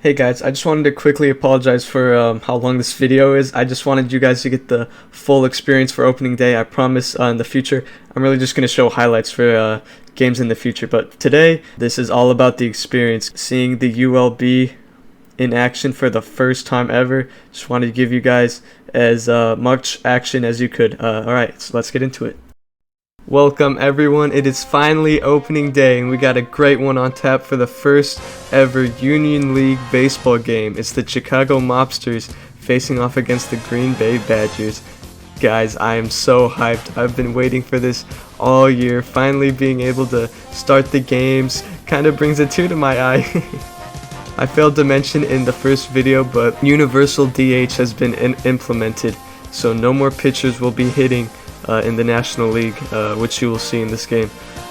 Hey guys, I just wanted to quickly apologize for how long this video is. I just wanted you guys to get the full experience for opening day. I promise in the future, I'm really just going to show highlights for games in the future. But today, this is all about the experience. Seeing the ULB in action for the first time ever. Just wanted to give you guys as much action as you could. Alright, so let's get into it. Welcome everyone, it is finally opening day and we got a great one on tap for the first ever Union League baseball game. It's the Chicago Mobsters facing off against the Green Bay Badgers. Guys, I am so hyped. I've been waiting for this all year. Finally being able to start the games kind of brings a tear to my eye. I failed to mention in the first video, but Universal DH has been implemented, so no more pitchers will be hitting in the National League, which you will see in this game.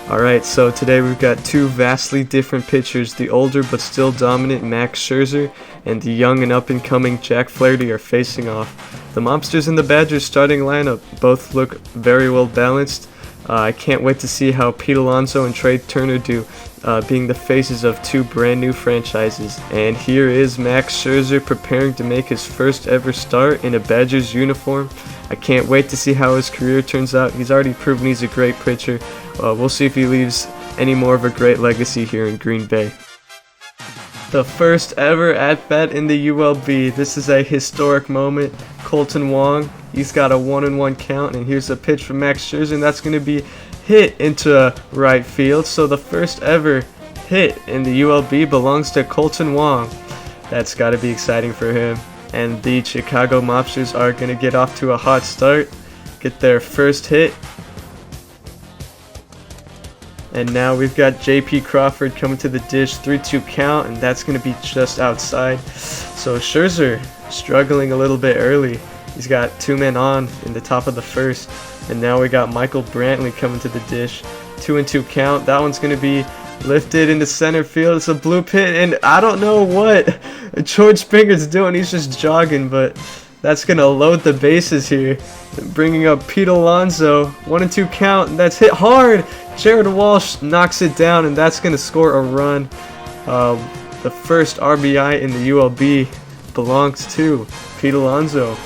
Alright, so today we've got two vastly different pitchers. The older but still dominant Max Scherzer and the young and up and coming Jack Flaherty are facing off. The Mobsters and the Badgers starting lineup both look very well balanced. I can't wait to see how Pete Alonso and Trey Turner do, being the faces of two brand new franchises. And here is Max Scherzer preparing to make his first ever start in a Badgers uniform. I can't wait to see how his career turns out. He's already proven he's a great pitcher. We'll see if he leaves any more of a great legacy here in Green Bay. The first ever at-bat in the ULB. This is a historic moment. Colton Wong, he's got a 1-1 count, and here's a pitch from Max Scherzer, and that's going to be hit into right field. So the first ever hit in the ULB belongs to Colton Wong. That's got to be exciting for him. And the Chicago Mobsters are going to get off to a hot start, get their first hit. And now we've got JP Crawford coming to the dish, 3-2 count, and that's going to be just outside. So Scherzer struggling a little bit early. He's got two men on in the top of the first. And now we got Michael Brantley coming to the dish, 2-2 count. That one's going to be lifted into center field. It's a blue pit, and I don't know what George Springer's doing. He's just jogging, but that's going to load the bases here. Bringing up Pete Alonso, 1-2 count, and that's hit hard. Jared Walsh knocks it down, and that's going to score a run. The first RBI in the ULB belongs to Pete Alonso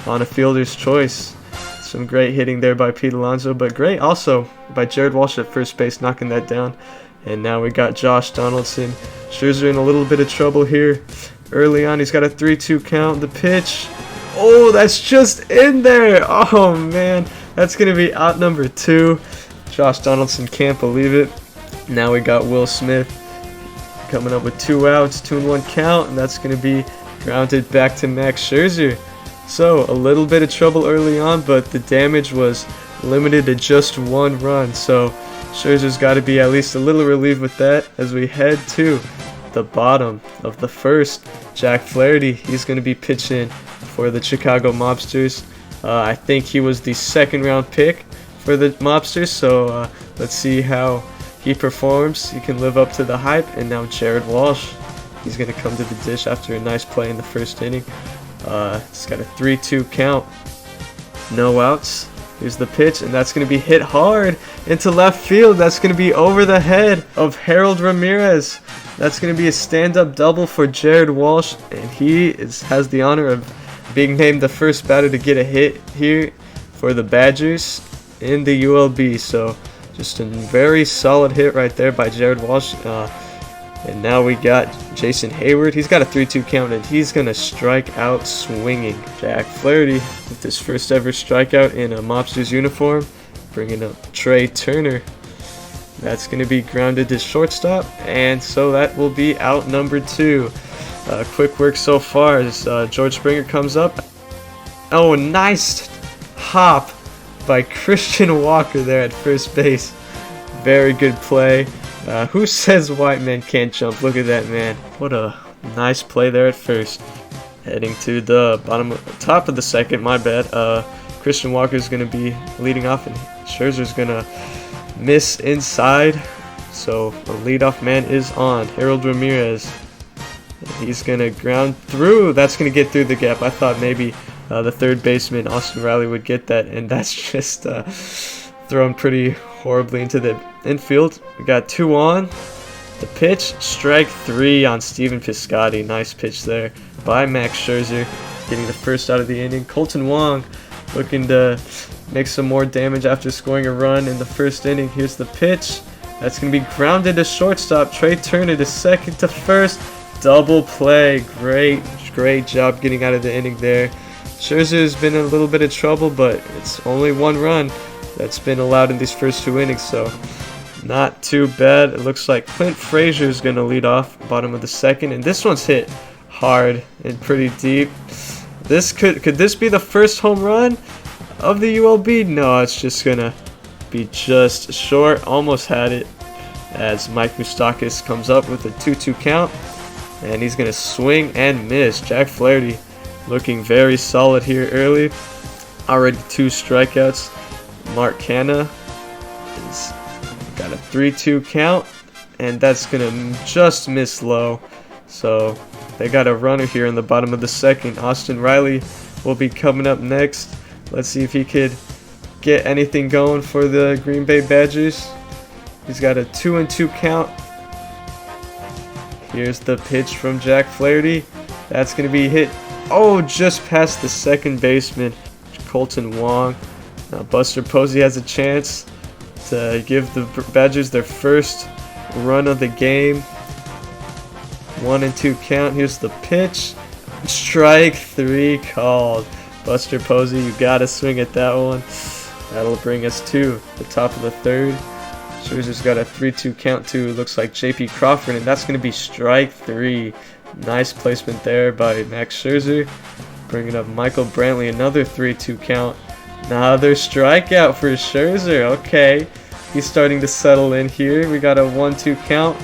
on a fielder's choice. Some great hitting there by Pete Alonso, but great also by Jared Walsh at first base, knocking that down. And now we got Josh Donaldson. Scherzer in a little bit of trouble here. Early on, he's got a 3-2 count. The pitch. Oh, that's just in there. Oh, man. That's going to be out number 2. Josh Donaldson can't believe it. Now we got Will Smith coming up with 2 outs, 2-1 count. And that's going to be grounded back to Max Scherzer. So, a little bit of trouble early on, but the damage was limited to just 1 run. So, Scherzer's got to be at least a little relieved with that as we head to the bottom of the first. Jack Flaherty, he's going to be pitching for the Chicago Mobsters. I think he was the second round pick for the Mobsters, so let's see how he performs. He can live up to the hype. And now Jared Walsh, he's going to come to the dish after a nice play in the first inning. It's got a 3-2 count, no outs. Here's the pitch, and that's going to be hit hard into left field. That's going to be over the head of Harold Ramirez. That's going to be a stand-up double for Jared Walsh, and he has the honor of being named the first batter to get a hit here for the Badgers in the ULB. So just a very solid hit right there by Jared Walsh. And now we got Jason Hayward. He's got a 3-2 count, and he's going to strike out swinging. Jack Flaherty with his first ever strikeout in a Mobsters uniform. Bringing up Trey Turner. That's going to be grounded to shortstop, and so that will be out number 2. Quick work so far as George Springer comes up. Oh, nice hop by Christian Walker there at first base. Very good play. Who says white men can't jump? Look at that, man. What a nice play there at first. Heading to the top of the second, my bad. Christian Walker is going to be leading off, and Scherzer's going to miss inside. So the leadoff man is on, Harold Ramirez. He's going to ground through. That's going to get through the gap. I thought maybe the third baseman, Austin Riley, would get that, and that's just thrown pretty horribly into the infield. We got 2 on. The pitch, strike 3 on Steven Piscotty. Nice pitch there by Max Scherzer, getting the first out of the inning. Kolten Wong looking to make some more damage after scoring a run in the first inning. Here's the pitch. That's going to be grounded to shortstop. Trey Turner to second to first. Double play. Great job getting out of the inning there. Scherzer's been in a little bit of trouble, but it's only 1 run that's been allowed in these first 2 innings, so not too bad. It looks like Clint Frazier is going to lead off, bottom of the second, and this one's hit hard and pretty deep. This could this be the first home run of the ULB? No, it's just going to be just short. Almost had it as Mike Moustakas comes up with a 2-2 count, and he's going to swing and miss. Jack Flaherty looking very solid here early. Already 2 strikeouts. Mark Canha is got a 3-2 count, and that's going to just miss low. So they got a runner here in the bottom of the second. Austin Riley will be coming up next. Let's see if he could get anything going for the Green Bay Badgers. He's got a 2-2 count. Here's the pitch from Jack Flaherty. That's going to be hit, just past the second baseman, Kolten Wong. Now Buster Posey has a chance to give the Badgers their first run of the game. 1-2 count. Here's the pitch. Strike 3 called. Buster Posey, you gotta swing at that one. That'll bring us to the top of the third. Scherzer's got a 3-2 count to, looks like JP Crawford, and that's going to be strike 3. Nice placement there by Max Scherzer. Bringing up Michael Brantley, another 3-2 count. Another strikeout for Scherzer. Okay, he's starting to settle in here. We got a 1-2 count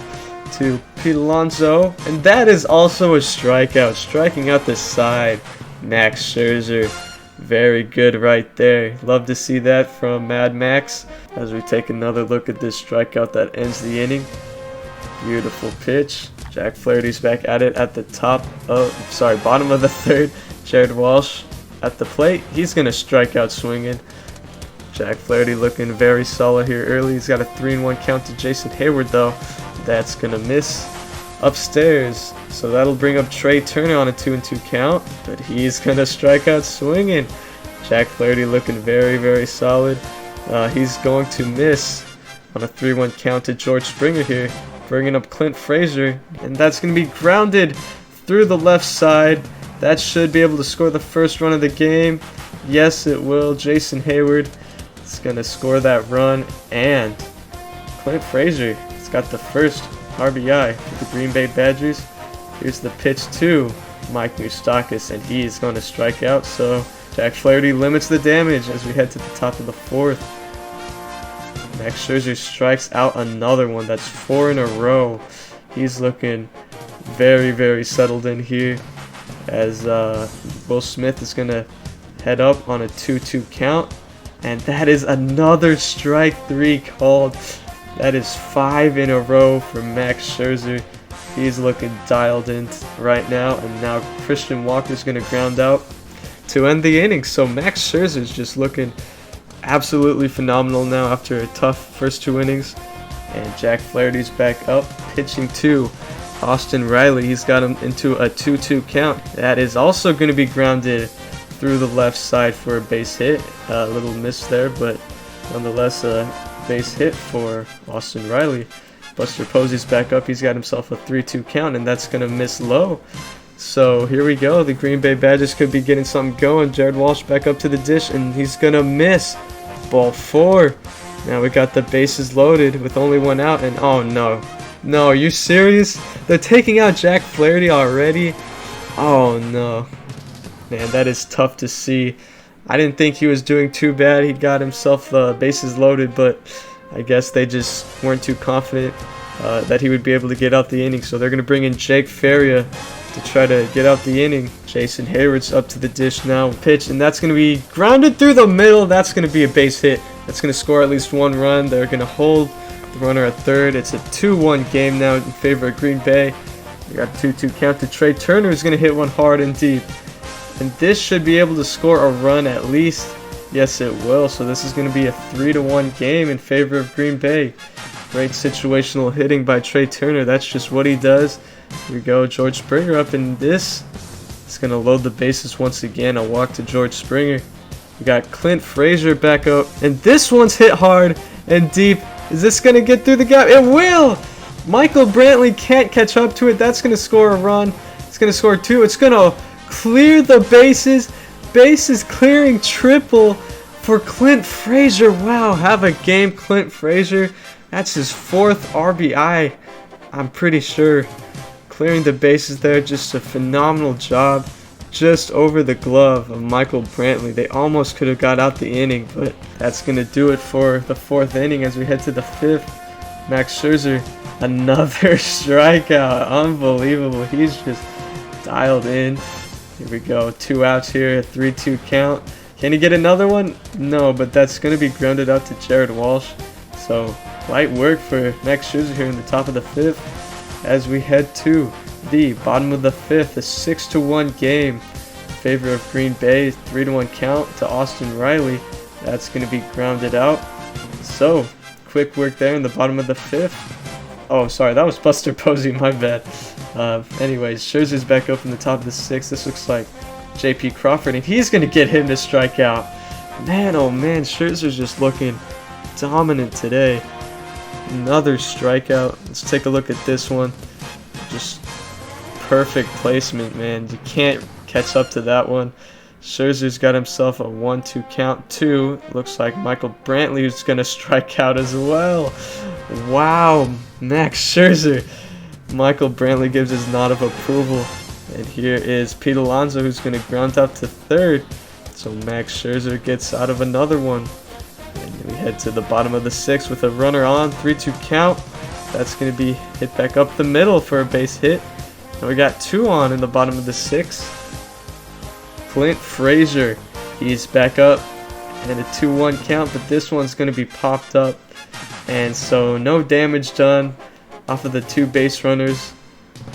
to Pete Alonso, and that is also a strikeout. Striking out the side, Max Scherzer. Very good right there. Love to see that from Mad Max. As we take another look at this strikeout that ends the inning. Beautiful pitch. Jack Flaherty's back at it at the bottom of the third. Jared Walsh at the plate. He's going to strike out swinging. Jack Flaherty looking very solid here early. He's got a 3-1 count to Jason Hayward, though. That's going to miss upstairs. So that'll bring up Trey Turner on a 2-2 count, but he's going to strike out swinging. Jack Flaherty looking very, very solid. He's going to miss on a 3-1 count to George Springer here, bringing up Clint Frazier, and that's going to be grounded through the left side. That should be able to score the first run of the game. Yes, it will. Jason Hayward is going to score that run, and Clint Frazier has got the first RBI for the Green Bay Badgers. Here's the pitch to Mike Moustakas, and he is going to strike out. So Jack Flaherty limits the damage as we head to the top of the fourth. Max Scherzer strikes out another one. That's 4 in a row. He's looking very, very settled in here, as Will Smith is going to head up on a 2-2 count. And that is another strike 3 called. That is 5 in a row for Max Scherzer. He's looking dialed in right now. And now Christian Walker's going to ground out to end the inning. So Max Scherzer is just looking absolutely phenomenal now after a tough first 2 innings. And Jack Flaherty's back up, pitching to Austin Riley. He's got him into a 2-2 count. That is also going to be grounded through the left side for a base hit. A little miss there, but nonetheless a base hit for Austin Riley. Buster Posey's back up. He's got himself a 3-2 count, and that's going to miss low. So here we go. The Green Bay Badgers could be getting something going. Jared Walsh back up to the dish, and he's going to miss. Ball 4. Now we got the bases loaded with only 1 out, and oh no. No, are you serious? They're taking out Jack Flaherty already? Oh no. Man, that is tough to see. I didn't think he was doing too bad. He got himself bases loaded, but I guess they just weren't too confident that he would be able to get out the inning. So they're going to bring in Jake Faria to try to get out the inning. Jason Hayward's up to the dish now. Pitch, and that's going to be grounded through the middle. That's going to be a base hit. That's going to score at least 1 run. They're going to hold the runner at third. It's a 2-1 game now in favor of Green Bay. We got 2-2 count to Trey Turner, who's going to hit one hard and deep. And this should be able to score a run at least. Yes, it will. So this is going to be a 3-1 game in favor of Green Bay. Great situational hitting by Trey Turner. That's just what he does. Here we go. George Springer up in this. It's going to load the bases once again. A walk to George Springer. We got Clint Frazier back up. And this one's hit hard and deep. Is this going to get through the gap? It will! Michael Brantley can't catch up to it. That's going to score a run. It's going to score 2. It's going to clear the bases. Bases clearing triple for Clint Frazier. Wow, have a game, Clint Frazier. That's his 4th RBI, I'm pretty sure. Clearing the bases there, just a phenomenal job. Just over the glove of Michael Brantley. They almost could have got out the inning, but that's going to do it for the 4th inning as we head to the 5th. Max Scherzer, another strikeout. Unbelievable. He's just dialed in. Here we go. 2 outs here, a 3-2 count. Can he get another one? No, but that's going to be grounded out to Jared Walsh. So, light work for Max Scherzer here in the top of the 5th as we head to the bottom of the 5th. A 6-1 game in favor of Green Bay. 3-1 count to Austin Riley. That's going to be grounded out. So, quick work there in the bottom of the 5th. Oh, sorry, that was Buster Posey, my bad. Anyways, Scherzer's back up in the top of the 6th. This looks like J.P. Crawford, and he's going to get him to strike out. Man, oh man, Scherzer's just looking dominant today. Another strikeout. Let's take a look at this one. Just perfect placement, man. You can't catch up to that one. Scherzer's got himself a 1-2 count. 2. Looks like Michael Brantley is going to strike out as well. Wow, Max Scherzer. Michael Brantley gives his nod of approval. And here is Pete Alonso, who's going to ground out to 3rd. So Max Scherzer gets out of another one. And we head to the bottom of the 6th with a runner on. 3-2 count. That's going to be hit back up the middle for a base hit. And we got 2 on in the bottom of the 6th. Clint Frazier, he's back up. And a 2-1 count, but this one's going to be popped up. And so no damage done off of the 2 base runners.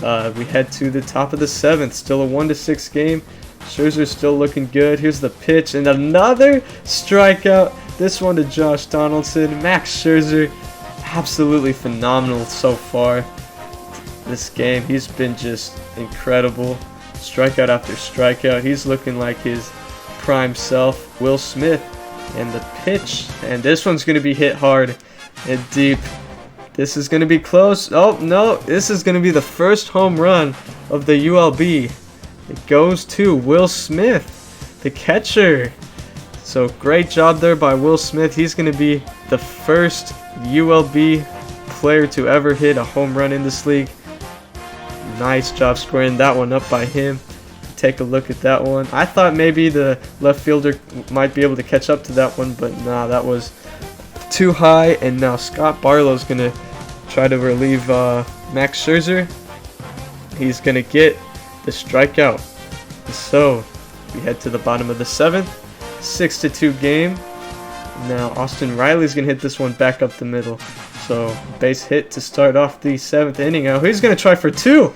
We head to the top of the 7th. Still a 1-6 game. Scherzer's still looking good. Here's the pitch and another strikeout. This one to Josh Donaldson. Max Scherzer, absolutely phenomenal so far. This game, he's been just incredible. Strikeout after strikeout. He's looking like his prime self. Will Smith, and the pitch. And this one's going to be hit hard and deep. This is going to be close. Oh, no. This is going to be the first home run of the ULB. It goes to Will Smith, the catcher. So great job there by Will Smith. He's going to be the first ULB player to ever hit a home run in this league. Nice job scoring that one up by him. Take a look at that one. I thought maybe the left fielder might be able to catch up to that one, but nah, that was too high. And now Scott Barlow's going to try to relieve Max Scherzer. He's going to get the strikeout. So we head to the bottom of the 7th. 6-2 game. Now Austin Riley's going to hit this one back up the middle. So base hit to start off the 7th inning. Now he's going to try for 2.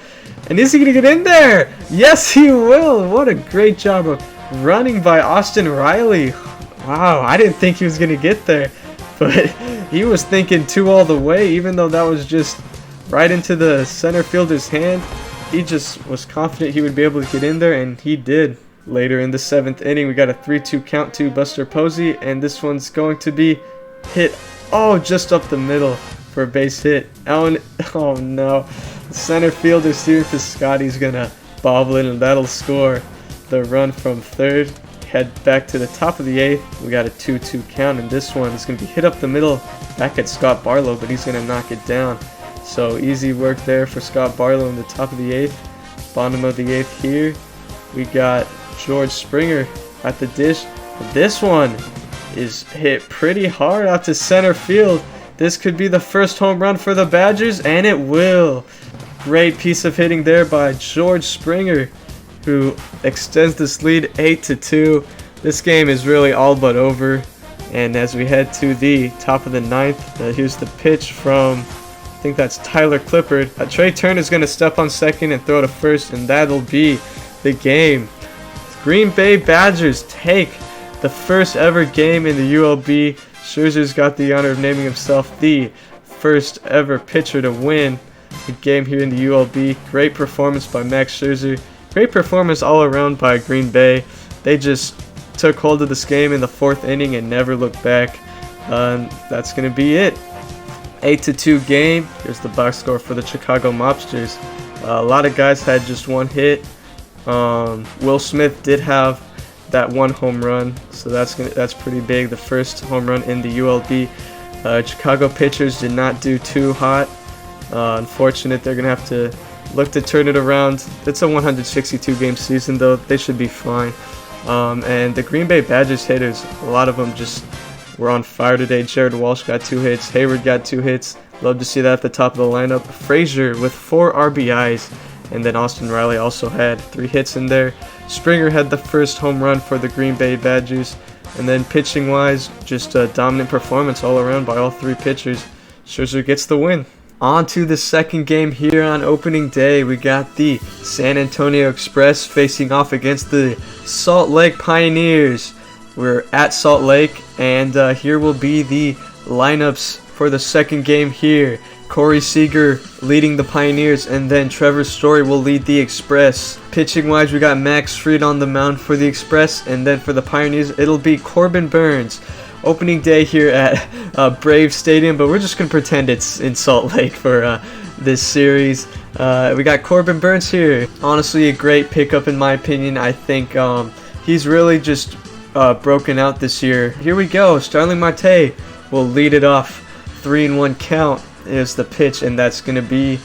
And is he going to get in there? Yes, he will. What a great job of running by Austin Riley. Wow, I didn't think he was going to get there. But he was thinking 2 all the way, even though that was just right into the center fielder's hand. He just was confident he would be able to get in there, and he did. Later in the 7th inning, we got a 3-2 count to Buster Posey, and this one's going to be hit, just up the middle for a base hit. Oh no. The center fielder, Steven Piscotty's going to bobble in, and that'll score the run from 3rd. Head back to the top of the 8th. We got a 2-2 count, and this one is going to be hit up the middle back at Scott Barlow, but he's going to knock it down. So easy work there for Scott Barlow in the top of the 8th. Bottom of the 8th here, we got George Springer at the dish. This one is hit pretty hard out to center field. This could be the first home run for the Badgers, and it will. Great piece of hitting there by George Springer, who extends this lead 8-2. This game is really all but over. And as we head to the top of the 9th, here's the pitch from, I think that's Tyler Clippard. Trey Turner is going to step on second and throw to first, and that'll be the game. Green Bay Badgers take the first ever game in the ULB. Scherzer's got the honor of naming himself the first ever pitcher to win the game here in the ULB. Great performance by Max Scherzer. Great performance all around by Green Bay. They just took hold of this game in the 4th inning and never looked back. That's going to be it. 8-2 game. Here's the box score for the Chicago Mobsters. A lot of guys had just one hit. Will Smith did have that one home run, so that's pretty big. The first home run in the ULB. Chicago pitchers did not do too hot. Unfortunate, they're gonna have to look to turn it around. It's a 162 game season though. They should be fine. And the Green Bay Badgers hitters, a lot of them just were on fire today. Jared Walsh got 2 hits. Hayward got 2 hits. Love to see that at the top of the lineup. Frazier with 4 RBIs. And then Austin Riley also had 3 hits in there. Springer had the first home run for the Green Bay Badgers. And then pitching wise, just a dominant performance all around by all 3 pitchers. Scherzer gets the win. On to the second game here on opening day. We got the San Antonio Express facing off against the Salt Lake Pioneers. We're at Salt Lake, and here will be the lineups for the second game here. Corey Seager leading the Pioneers, and then Trevor Story will lead the Express. Pitching wise, we got Max Fried on the mound for the Express, and then for the Pioneers, it'll be Corbin Burns. Opening day here at Brave Stadium, but we're just going to pretend it's in Salt Lake for this series. We got Corbin Burns here. Honestly, a great pickup in my opinion. I think he's really just broken out this year. Here we go. Starling Marte will lead it off. 3-1 count is the pitch, and that's going to be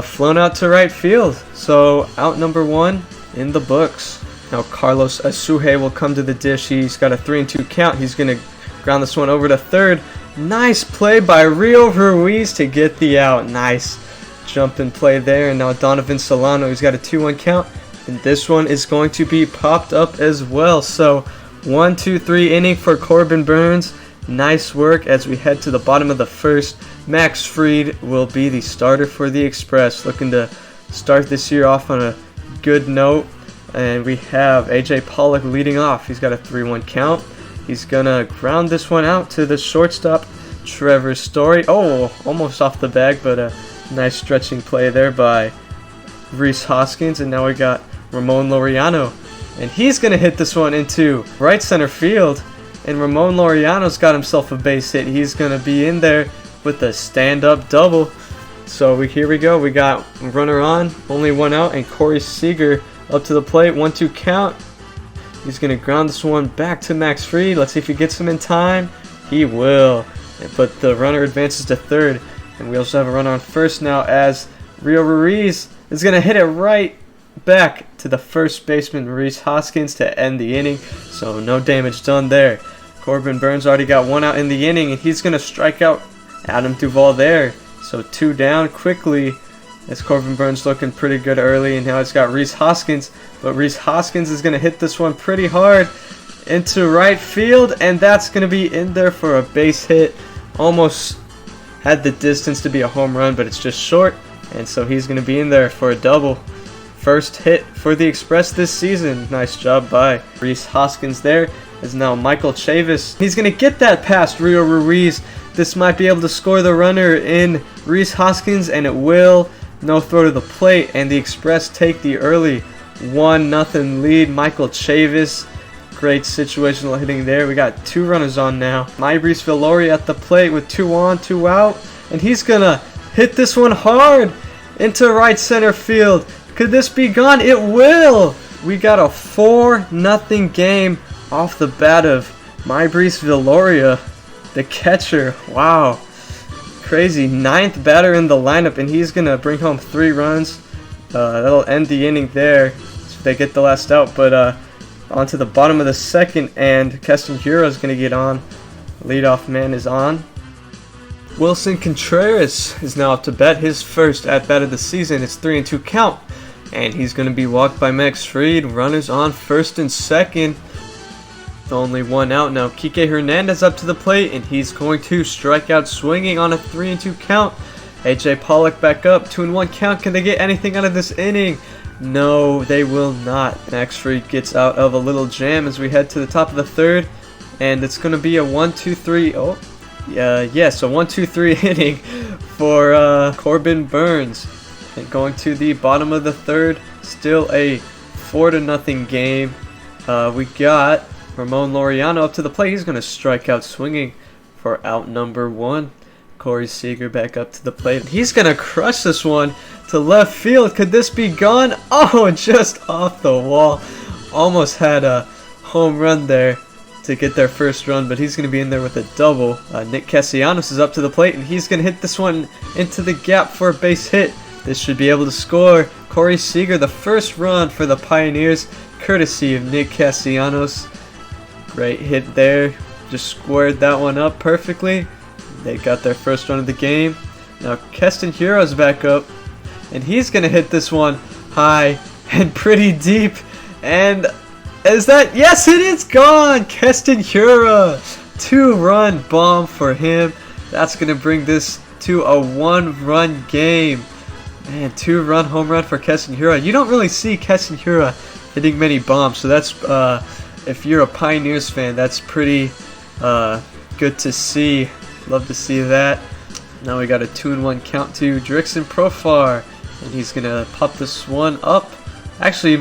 flown out to right field. So out number 1 in the books. Now Carlos Asuhe will come to the dish. He's got a 3-2 count. He's going to ground this one over to third. Nice play by Rio Ruiz to get the out. Nice jump and play there. And now Donovan Solano, he's got a 2-1 count. And this one is going to be popped up as well. So 1-2-3 inning for Corbin Burns. Nice work as we head to the bottom of the first. Max Fried will be the starter for the Express. Looking to start this year off on a good note. And we have AJ Pollock leading off. He's got a 3-1 count. He's gonna ground this one out to the shortstop, Trevor Story. Oh, almost off the bag, but a nice stretching play there by Rhys Hoskins. And now we got Ramon Laureano, and he's gonna hit this one into right center field. And Ramon Laureano's got himself a base hit. He's gonna be in there with a stand-up double. So here we go. We got runner on, only 1 out, and Corey Seager up to the plate, 1-2 count. He's going to ground this one back to Max Fried. Let's see if he gets him in time. He will. But the runner advances to third. And we also have a runner on first now as Rio Ruiz is going to hit it right back to the first baseman, Rhys Hoskins, to end the inning. So no damage done there. Corbin Burns already got 1 out in the inning, and he's going to strike out Adam Duvall there. So 2 down quickly. As Corbin Burns looking pretty good early, and now it's got Rhys Hoskins. But Rhys Hoskins is going to hit this one pretty hard into right field, and that's going to be in there for a base hit. Almost had the distance to be a home run, but it's just short, and so he's going to be in there for a double. First hit for the Express this season. Nice job by Rhys Hoskins there. Is now Michael Chavis. He's going to get that past Rio Ruiz. This might be able to score the runner in Rhys Hoskins, and it will. No throw to the plate, and the Express take the early 1-0 lead. Michael Chavis, great situational hitting there. We got 2 runners on now. Mybreeze Viloria at the plate with 2 on, 2 out, and he's gonna hit this one hard into right center field. Could this be gone? It will. We got a 4-0 game off the bat of Mybreeze Viloria, the catcher. Wow. Crazy. 9th batter in the lineup, and he's gonna bring home 3 runs. That'll end the inning there if they get the last out. But on to the bottom of the second, and Keston Hero is gonna get on. Leadoff man is on. Wilson Contreras is now up to bat his first at bat of the season. It's 3-2 count, and he's gonna be walked by Max Fried. Runners on first and second. Only 1 out now. Kike Hernandez up to the plate, and he's going to strike out swinging on a 3-2 count. AJ Pollock back up, 2-1 count. Can they get anything out of this inning? No, they will not. Max Fried gets out of a little jam as we head to the top of the third, and it's going to be a 1-2-3. Oh, Yeah, so 1-2-3 inning for Corbin Burns. And going to the bottom of the third, still a 4-0 game. We got Ramon Laureano up to the plate. He's going to strike out swinging for out number 1. Corey Seager back up to the plate. He's going to crush this one to left field. Could this be gone? Oh, just off the wall. Almost had a home run there to get their first run, but he's going to be in there with a double. Nick Castellanos is up to the plate, and he's going to hit this one into the gap for a base hit. This should be able to score. Corey Seager, the first run for the Pioneers, courtesy of Nick Castellanos. Great hit there. Just squared that one up perfectly. They got their first run of the game. Now Keston Hiura's back up, and he's going to hit this one high and pretty deep. And is that? Yes, it is gone! Keston Hiura! 2-run bomb for him. That's going to bring this to a 1-run game. Man, 2-run home run for Keston Hiura. You don't really see Keston Hiura hitting many bombs, so that's, if you're a Pioneers fan, that's pretty good to see. Love to see that. Now we got a 2-1 count to Drixon Profar, and he's going to pop this one up. Actually,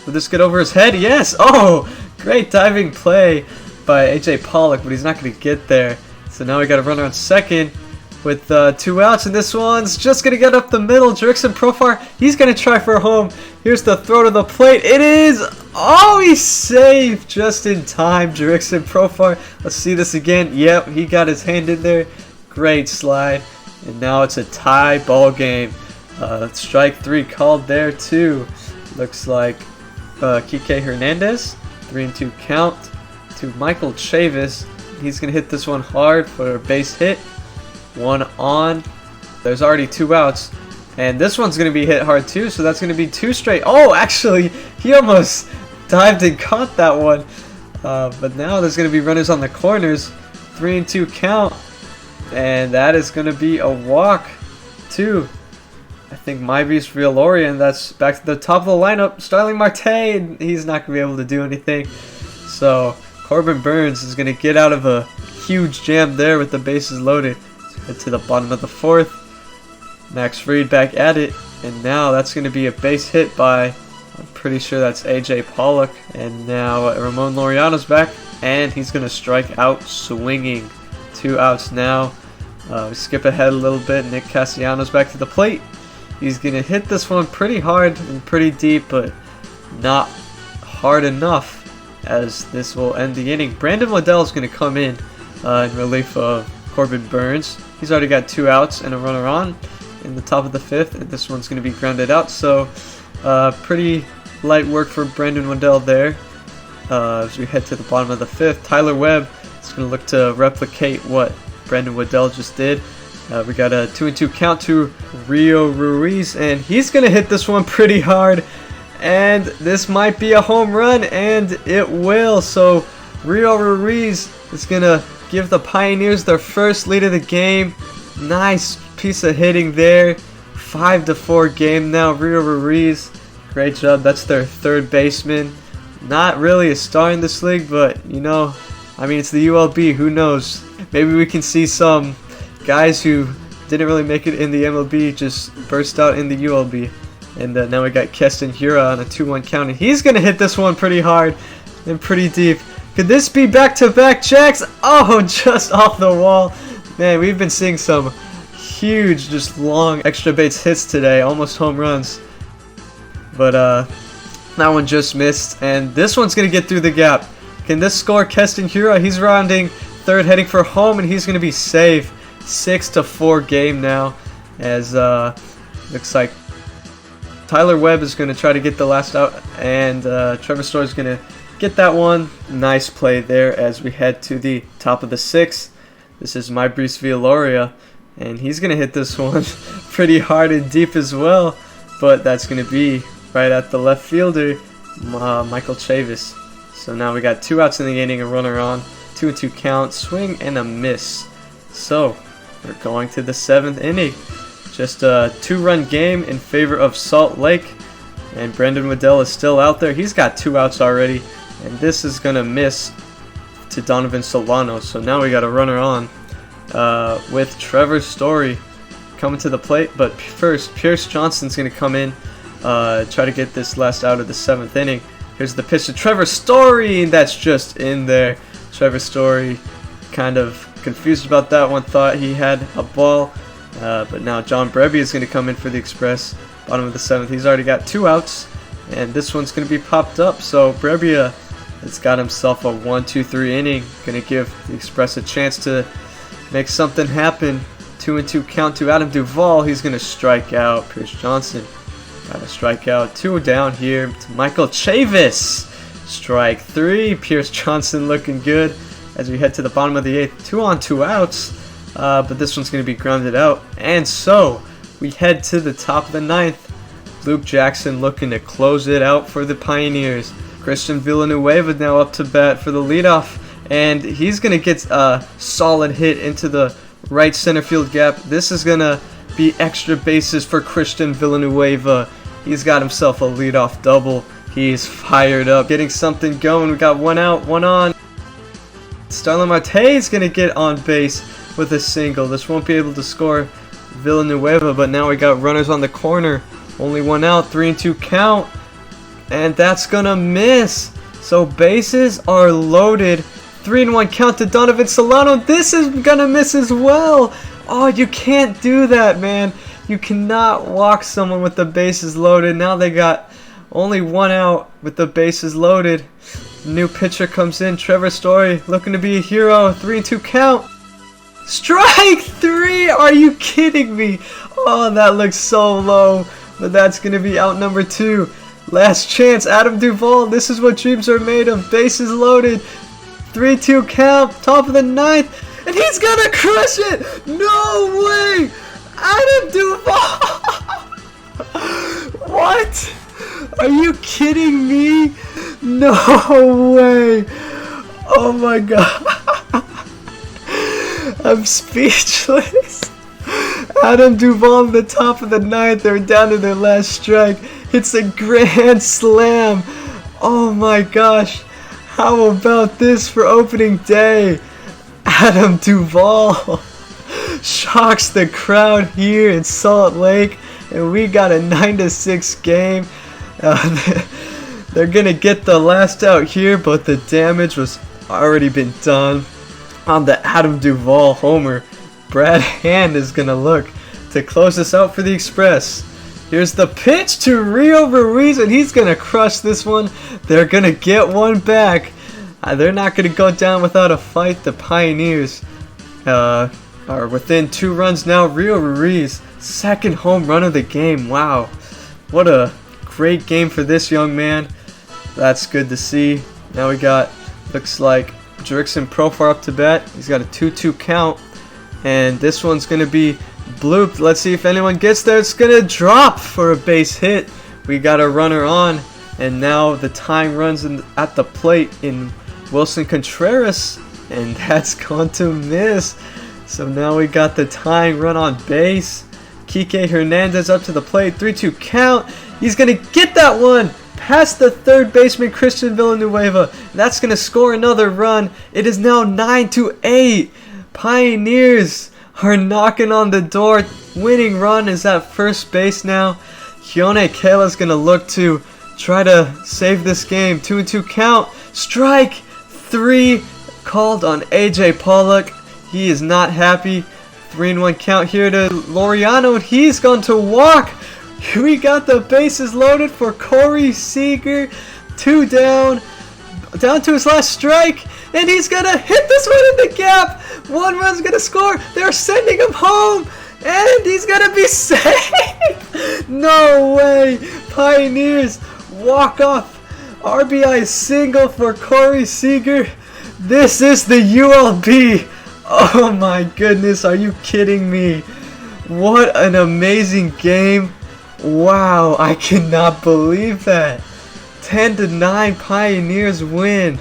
will this get over his head? Yes! Oh! Great diving play by AJ Pollock, but he's not going to get there. So now we got a runner on second with 2 outs, and this one's just going to get up the middle. Drixon Profar, he's going to try for a home. Here's the throw to the plate. It is! Oh, he's safe just in time, Drixon Profar. Let's see this again. Yep, he got his hand in there. Great slide. And now it's a tie ball game. Strike 3 called there too. Looks like Kike Hernandez, 3-2 count to Michael Chavis. He's going to hit this one hard for a base hit. 1 on. There's already 2 outs. And this one's going to be hit hard too, so that's going to be 2 straight. Oh, actually, he almost dived and caught that one. But now there's going to be runners on the corners. 3-2 count. And that is going to be a walk too. I think Maibris Villoria, and that's back to the top of the lineup. Starling Marte, and he's not going to be able to do anything. So Corbin Burns is going to get out of a huge jam there with the bases loaded. Let's head to the bottom of the 4th. Max Fried back at it, and now that's going to be a base hit by, I'm pretty sure that's AJ Pollock. And now Ramon Laureano's back, and he's going to strike out swinging. 2 outs now. We skip ahead a little bit. Nick Castellanos back to the plate. He's going to hit this one pretty hard and pretty deep, but not hard enough, as this will end the inning. Brandon Waddell is going to come in relief of Corbin Burns. He's already got 2 outs and a runner on in the top of the 5th, and this one's going to be grounded out. So pretty light work for Brandon Waddell there. As we head to the bottom of the 5th, Tyler Webb is going to look to replicate what Brandon Waddell just did. We got a 2-2 count to Rio Ruiz, and he's going to hit this one pretty hard. And this might be a home run, and it will. So Rio Ruiz is going to give the Pioneers their first lead of the game. Nice piece of hitting there. 5-4 game now. Rio Ruiz, great job. That's their 3rd baseman. Not really a star in this league, but you know, I mean, it's the ULB. Who knows? Maybe we can see some guys who didn't really make it in the MLB just burst out in the ULB. And now we got Keston Hiura on a 2-1 count, and he's going to hit this one pretty hard and pretty deep. Could this be back-to-back jacks? Oh, just off the wall. Man, we've been seeing some huge, just long extra base hits today, almost home runs. But that one just missed, and this one's going to get through the gap. Can this score Keston Hiura? He's rounding 3rd, heading for home, and he's going to be safe. 6-4 game now, as looks like Tyler Webb is going to try to get the last out, and Trevor Story is going to get that one. Nice play there as we head to the top of the 6th. This is Maibris Villoria, and he's going to hit this one pretty hard and deep as well, but that's going to be right at the left fielder, Michael Chavis. So now we got 2 outs in the inning, a runner on, 2-2 count, swing and a miss. So we're going to the 7th inning. Just a 2-run game in favor of Salt Lake. And Brandon Waddell is still out there. He's got 2 outs already. And this is going to miss to Donovan Solano. So now we got a runner on. with Trevor Story coming to the plate. But first, Pierce Johnson's going to come in, try to get this last out of the 7th inning. Here's the pitch to Trevor Story, and that's just in there. Trevor Story kind of confused about that one, thought he had a ball. But now John Brebbia is going to come in for the Express. Bottom of the 7th. He's already got 2 outs. And this one's going to be popped up. So Brebbia has got himself a 1-2-3 inning. Going to give the Express a chance to make something happen. 2-2 count to Adam Duvall. He's going to strike out. Pierce Johnson got to strike out. 2 down here to Michael Chavis. Strike 3. Pierce Johnson looking good as we head to the bottom of the 8th. 2 on 2 outs. But this one's going to be grounded out. And so we head to the top of the 9th. Luke Jackson looking to close it out for the Pioneers. Christian Villanueva now up to bat for the leadoff. And he's going to get a solid hit into the right center field gap. This is going to be extra bases for Christian Villanueva. He's got himself a leadoff double. He's fired up, getting something going. We got 1 out, 1 on. Starlin Marte is going to get on base with a single. This won't be able to score Villanueva, but now we got runners on the corner. Only 1 out, 3-2 count, and that's gonna miss. So bases are loaded. 3-1 count to Donovan Solano. This is gonna miss as well. Oh, you can't do that, man. You cannot walk someone with the bases loaded. Now they got only 1 out with the bases loaded. New pitcher comes in, Trevor Story, looking to be a hero. 3-2 count. Strike 3! Are you kidding me? Oh, that looks so low. But that's going to be out number 2. Last chance, Adam Duvall. This is what dreams are made of. Bases loaded. 3-2 count. Top of the 9th. And he's going to crush it. No way. Adam Duvall. What? Are you kidding me? No way. Oh my god. I'm speechless. Adam Duvall in the top of the 9th. They're down to their last strike. Hits a grand slam. Oh my gosh. How about this for opening day? Adam Duvall shocks the crowd here in Salt Lake. And we got a 9-6 game. They're going to get the last out here, but the damage was already been done on the Adam Duvall homer. Brad Hand is going to look to close this out for the Express. Here's the pitch to Rio Ruiz, and he's going to crush this one. They're going to get one back. They're not going to go down without a fight. The Pioneers are within 2 runs now. Rio Ruiz, 2nd home run of the game. Wow. What a great game for this young man. That's good to see. Now we got, looks like Jurickson Profar up to bat. He's got a 2-2 count. And this one's going to be blooped. Let's see if anyone gets there. It's going to drop for a base hit. We got a runner on. And now the tying runs at the plate in Wilson Contreras. And that's going to miss. So now we got the tying run on base. Kike Hernandez up to the plate. 3-2 count. He's going to get that one past the 3rd baseman Christian Villanueva. That's going to score another run. It is now 9-8. Pioneers are knocking on the door. Winning run is at first base now. Keone Kela's going to look to try to save this game. 2-2 count. Strike 3 called on AJ Pollock. He is not happy. 3-1 count here to Laureano, and he's going to walk. We got the bases loaded for Corey Seager. 2 down to his last strike, and he's gonna hit this one in the gap. 1 run's gonna score. They're sending him home, and he's gonna be safe. No way. Pioneers walk off RBI single for Corey Seager. This is the ULB. Oh my goodness, are you kidding me? What an amazing game. Wow, I cannot believe that. 10-9 Pioneers win.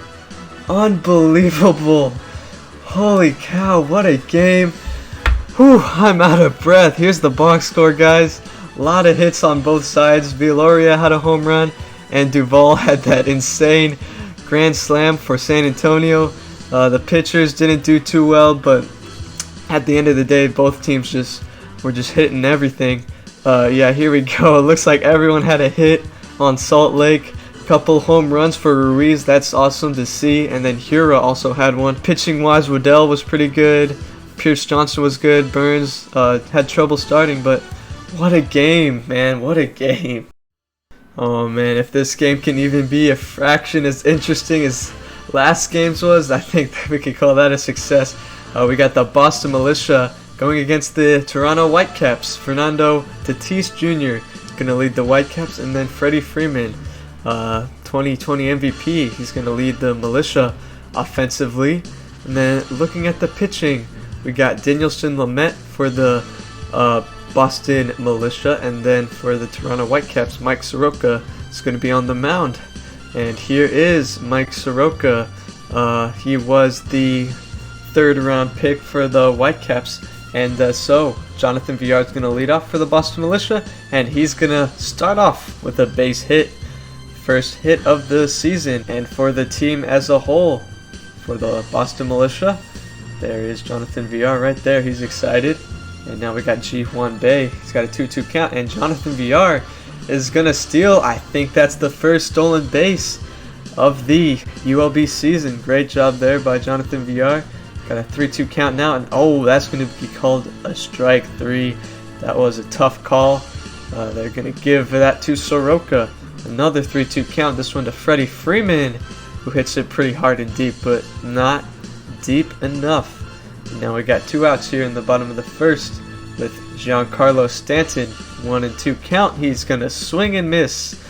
Unbelievable. Holy cow, what a game. Whew, I'm out of breath. Here's the box score, guys. A lot of hits on both sides. Villoria had a home run, and Duvall had that insane grand slam for San Antonio. The pitchers didn't do too well, but at the end of the day, both teams were just hitting everything. Yeah, here we go. It looks like everyone had a hit on Salt Lake. Couple home runs for Ruiz. That's awesome to see. And then Hura also had one. Pitching wise, Waddell was pretty good. Pierce Johnson was good. Burns had trouble starting, but what a game, man. What a game. Oh man, if this game can even be a fraction as interesting as last game's was, I think that we could call that a success. We got the Boston Militia going against the Toronto Whitecaps. Fernando Tatis Jr. going to lead the Whitecaps, and then Freddie Freeman, 2020 MVP. He's going to lead the Militia offensively. And then looking at the pitching, we got Dinelson Lamet for the Boston Militia, and then for the Toronto Whitecaps, Mike Soroka is going to be on the mound. And here is Mike Soroka. He was the third-round pick for the Whitecaps, and so Jonathan Villar is going to lead off for the Boston Militia, and he's going to start off with a base hit. First hit of the season, and for the team as a whole, for the Boston Militia, there is Jonathan Villar right there. He's excited. And now we got Ji-Hwan Bae. He's got a 2-2 count, and Jonathan Villar is going to steal. I think that's the first stolen base of the ULB season. Great job there by Jonathan Villar. Got a 3-2 count now, and oh, that's going to be called a strike 3. That was a tough call. They're going to give that to Soroka. Another 3-2 count, this one to Freddie Freeman, who hits it pretty hard and deep, but not deep enough. Now we got 2 outs here in the bottom of the first with Giancarlo Stanton. 1-2 count. He's going to swing and miss.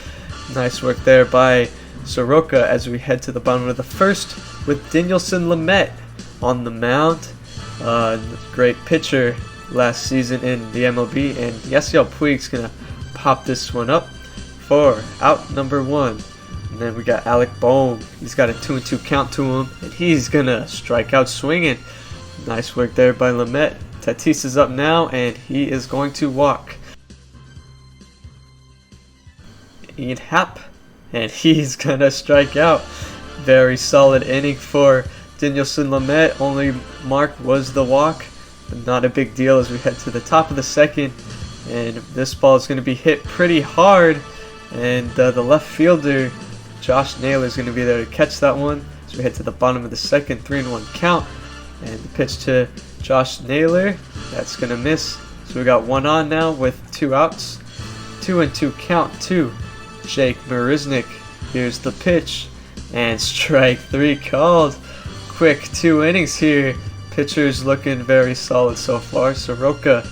Nice work there by Soroka as we head to the bottom of the first with Dinelson Lamet on the mound. Great pitcher last season in the MLB. And Yasiel Puig's going to pop this one up for out number 1. And then we got Alec Bohm. He's got a 2-2 count to him, and he's going to strike out swinging. Nice work there by Lamet. Tatis is up now, and he is going to walk. Ian Happ, and he's going to strike out. Very solid inning for Dinelson Lamet. Only mark was the walk, but not a big deal as we head to the top of the second. And this ball is going to be hit pretty hard, and the left fielder, Josh Naylor, is going to be there to catch that one. So we head to the bottom of the second, 3-1 count. And the pitch to Josh Naylor, that's going to miss. So we got 1 on now with 2 outs. 2-2 count to Jake Marisnick. Here's the pitch, and strike 3 called. Quick 2 innings here. Pitcher's looking very solid so far. Soroka,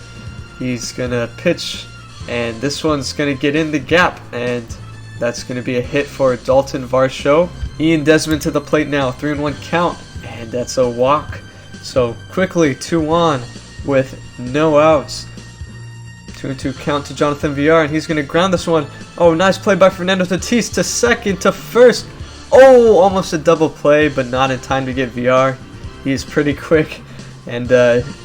he's going to pitch, and this one's going to get in the gap, and that's going to be a hit for Dalton Varsho. Ian Desmond to the plate now, 3-1 count, and that's a walk. So quickly 2 on with no outs. 2-2 count to Jonathan Villar, and he's going to ground this one. Oh, nice play by Fernando Tatis to second, to first. Oh, almost a double play, but not in time to get Villar. He's pretty quick. And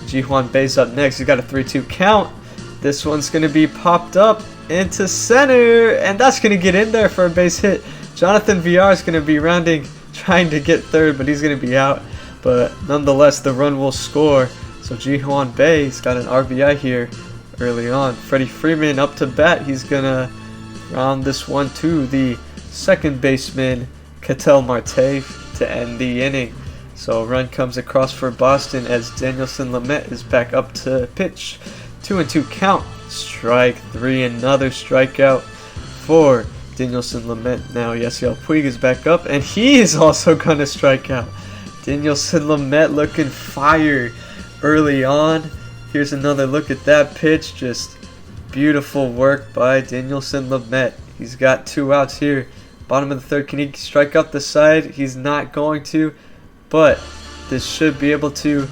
Ji-Hwan Bae's up next. He's got a 3-2 count. This one's going to be popped up into center, and that's going to get in there for a base hit. Jonathan Villar is going to be rounding, trying to get third, but he's going to be out. But nonetheless, the run will score. So Ji-Hwan Bae's got an RBI here early on. Freddie Freeman up to bat. He's going to round this one to the second baseman, Ketel Marte, to end the inning. So a run comes across for Boston as Dinelson Lamet is back up to pitch. 2-2 count. Strike 3. Another strikeout for Dinelson Lamet. Now Yasiel Puig is back up, and he is also going to strike out. Dinelson Lamet looking fire early on. Here's another look at that pitch. Just beautiful work by Dinelson Lamet. He's got 2 outs here. Bottom of the third. Can he strike out the side? He's not going to, but this should be able to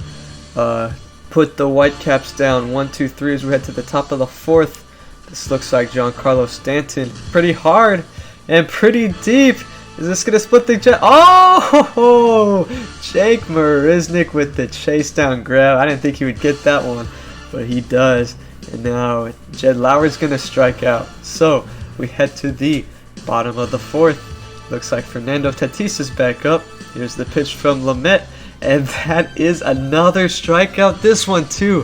put the Whitecaps down 1-2-3 as we head to the top of the fourth. This looks like Giancarlo Stanton. Pretty hard and pretty deep. Is this going to split the jet? Oh! Jake Marisnick with the chase down grab. I didn't think he would get that one, but he does. And now Jed Lauer's going to strike out. So we head to the bottom of the fourth. Looks like Fernando Tatis is back up. Here's the pitch from Lamet, And that is another strikeout. This one too.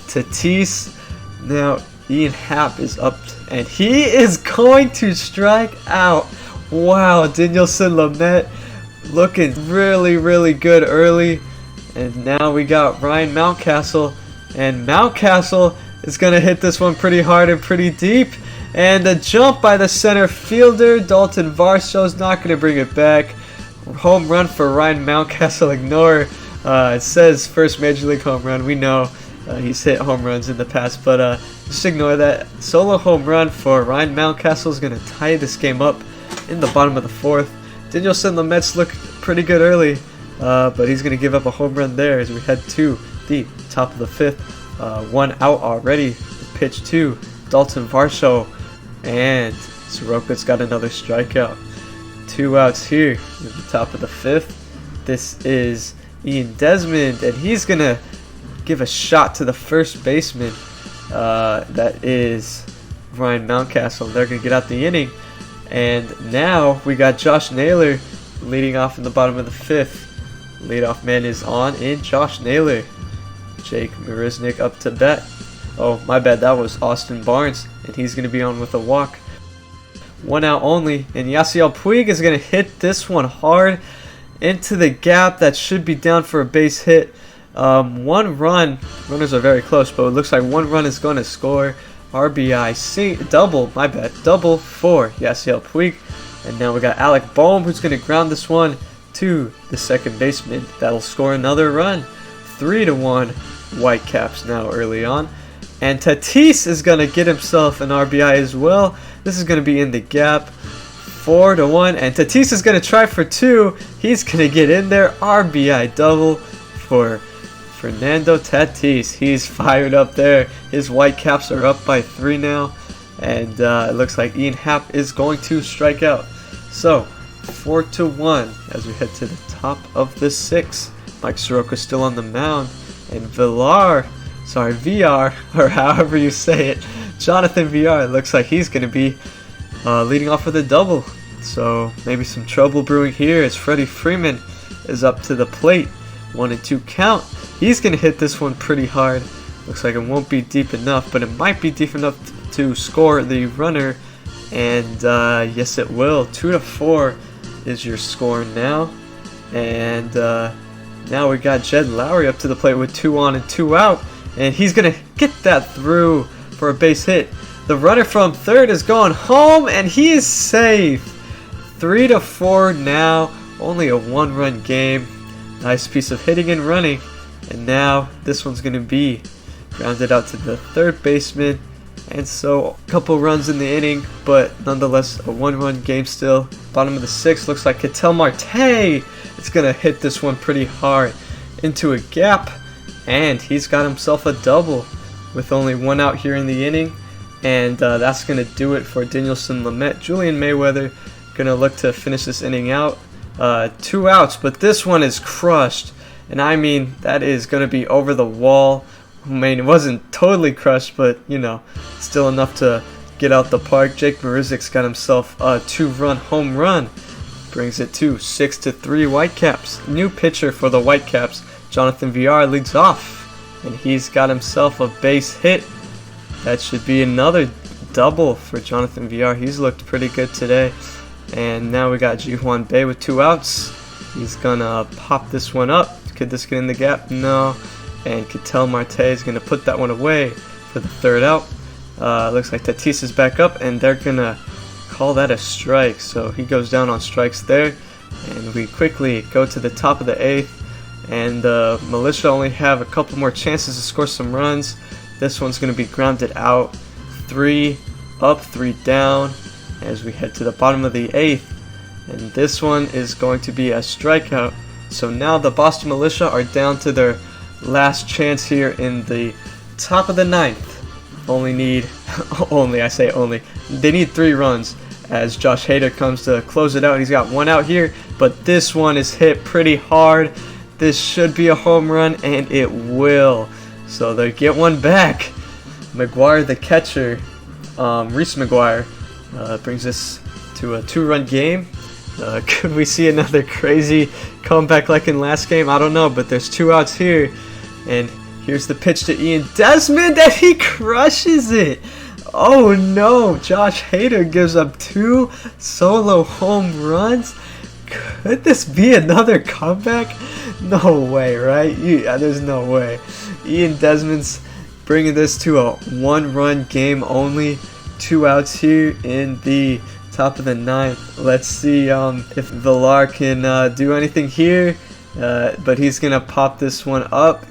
Tatis. Now Ian Happ is up, and he is going to strike out. Wow, Dinelson Lamet looking really good early. And now we got Ryan Mountcastle, and Mountcastle is going to hit this one pretty hard and pretty deep. And a jump by the center fielder. Dalton Varsho's not going to bring it back. Home run for Ryan Mountcastle. Ignore. It says first Major League home run. We know he's hit home runs in the past, but just ignore that. Solo home run for Ryan Mountcastle is going to tie this game up in the bottom of the fourth. Dinelson Lamet's look pretty good early, but he's going to give up a home run there as we head to the top of the fifth. One out already. Pitch to Dalton Varsho, and Soroka's got another strikeout. 2 outs here in the top of the fifth. This is Ian Desmond, and he's going to give a shot to the first baseman. That is Ryan Mountcastle. They're going to get out the inning. And now we got Josh Naylor leading off in the bottom of the fifth. Leadoff man is on in Josh Naylor. Jake Marisnick up to bat. Oh, my bad, that was Austin Barnes, and he's going to be on with a walk. 1 out only, and Yasiel Puig is going to hit this one hard into the gap. That should be down for a base hit. 1 run, runners are very close, but it looks like 1 run is going to score. RBI, double for Yasiel Puig. And now we got Alec Bohm, who's going to ground this one to the second baseman. That'll score another run. 3-1 Whitecaps now early on. And Tatis is going to get himself an RBI as well. This is going to be in the gap. 4-1. And Tatis is going to try for 2. He's going to get in there. RBI double for Fernando Tatis. He's fired up there. His Whitecaps are up by 3 now. And it looks like Ian Happ is going to strike out. So 4-1 as we head to the top of the 6th. Mike Soroka still on the mound. And VR, or however you say it, Jonathan VR, it looks like he's going to be leading off with a double. So maybe some trouble brewing here as Freddie Freeman is up to the plate. 1-2 count. He's going to hit this one pretty hard. Looks like it won't be deep enough, but it might be deep enough to score the runner. And yes, it will. 2-4 is your score now. And now we got Jed Lowry up to the plate with 2 on and 2 out. And he's going to get that through for a base hit. The runner from third is going home, and he is safe. 3-4 now. Only a 1-run game. Nice piece of hitting and running. And now this one's going to be grounded out to the third baseman. And so a couple runs in the inning, but nonetheless a 1-run game still. Bottom of the 6th looks like Ketel Marte is going to hit this one pretty hard into a gap. And he's got himself a double with only 1 out here in the inning. And that's going to do it for Dinelson Lamet. Julian Mayweather going to look to finish this inning out. 2 outs, but this one is crushed. And I mean, that is going to be over the wall. I mean, it wasn't totally crushed, but, you know, still enough to get out the park. Jake Marisnick's got himself a 2-run home run. Brings it to 6-3 Whitecaps. New pitcher for the Whitecaps, Jonathan VR, leads off. And he's got himself a base hit. That should be another double for Jonathan VR. He's looked pretty good today. And now we got Ji-Hwan Bae with 2 outs. He's going to pop this one up. Could this get in the gap? No. And Ketel Marte is going to put that one away for the 3rd out. Looks like Tatis is back up, and they're going to call that a strike. So he goes down on strikes there. And we quickly go to the top of the 8th. And Militia only have a couple more chances to score some runs. This one's going to be grounded out. 3 up, 3 down as we head to the bottom of the 8th. And this one is going to be a strikeout. So now the Boston Militia are down to their last chance here in the top of the 9th. Only need, they need 3 runs as Josh Hader comes to close it out. He's got 1 out here, but this one is hit pretty hard. This should be a home run, and it will. So they get one back. McGuire, the catcher, Reese McGuire, brings us to a 2-run game. Could we see another crazy comeback like in last game? I don't know, but there's 2 outs here. And here's the pitch to Ian Desmond, and he crushes it. Oh no, Josh Hader gives up 2 solo home runs. Could this be another comeback? No way, right? There's no way. Ian Desmond's bringing this to a 1-run game only. 2 outs here in the top of the 9th. Let's see if Villar can do anything here. But he's going to pop this one up.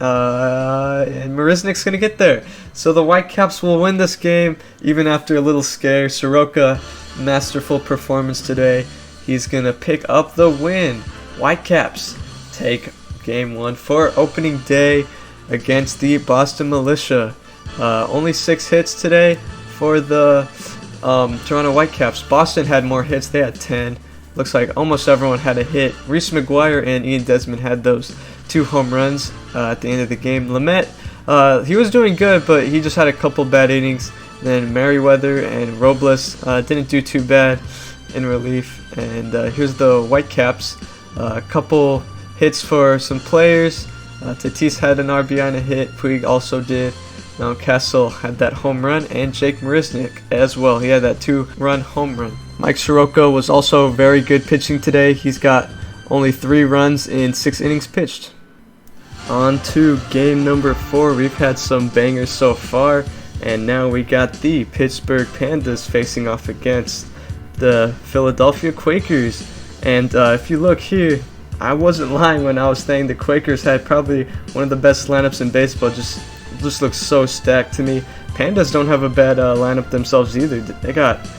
And Marisnik's going to get there. So the Whitecaps will win this game even after a little scare. Soroka, masterful performance today. He's going to pick up the win. Whitecaps take game 1 for opening day against the Boston Militia. Only 6 hits today for the Toronto Whitecaps. Boston had more hits. They had 10. Looks like almost everyone had a hit. Reese McGuire and Ian Desmond had those 2 home runs at the end of the game. Lamet, he was doing good, but he just had a couple bad innings. Then Merriweather and Robles didn't do too bad in relief. And here's the Whitecaps. A couple hits for some players. Tatis had an RBI and a hit. Puig also did. Mountcastle had that home run, and Jake Marisnik as well. He had that 2-run home run. Mike Soroka was also very good pitching today. He's got only 3 runs in 6 innings pitched. On to game number 4. We've had some bangers so far, and now we got the Pittsburgh Pandas facing off against the Philadelphia Quakers. And if you look here, I wasn't lying when I was saying the Quakers had probably one of the best lineups in baseball. Just looks so stacked to me. Pandas don't have a bad lineup themselves either. They got a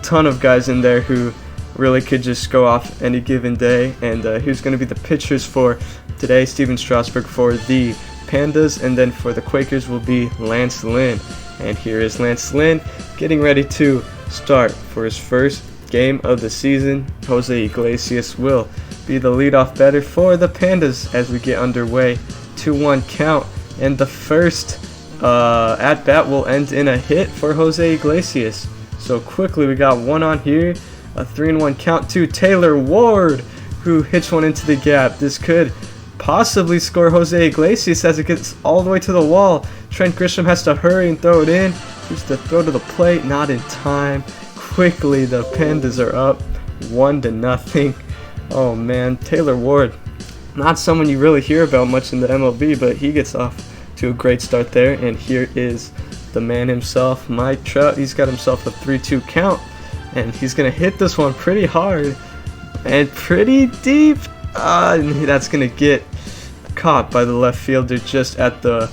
ton of guys in there who really could just go off any given day. And here's going to be the pitchers for today. Steven Strasburg for the Pandas, and then for the Quakers will be Lance Lynn. And here is Lance Lynn getting ready to start for his first game of the season. Jose Iglesias will be the leadoff batter for the Pandas as we get underway. 2-1 count, and the first at-bat will end in a hit for Jose Iglesias. So quickly we got 1 on here. A 3-1 count to Taylor Ward, who hits one into the gap. This could possibly score Jose Iglesias as it gets all the way to the wall. Trent Grisham has to hurry and throw it in. Here's the throw to the plate, not in time. Quickly the Pandas are up 1-0. Oh man, Taylor Ward, not someone you really hear about much in the MLB, but he gets off to a great start there. And here is the man himself, Mike Trout. He's got himself a 3-2 count, and he's going to hit this one pretty hard and pretty deep. And that's going to get caught by the left fielder just at the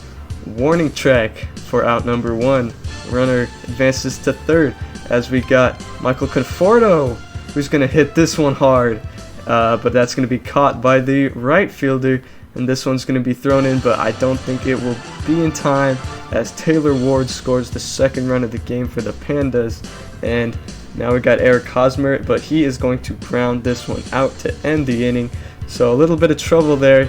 warning track for out number 1. Runner advances to third as we got Michael Conforto, who's going to hit this one hard. But that's going to be caught by the right fielder, and this one's going to be thrown in, but I don't think it will be in time as Taylor Ward scores the 2nd run of the game for the Pandas. And now we got Eric Hosmer, but he is going to ground this one out to end the inning. So a little bit of trouble there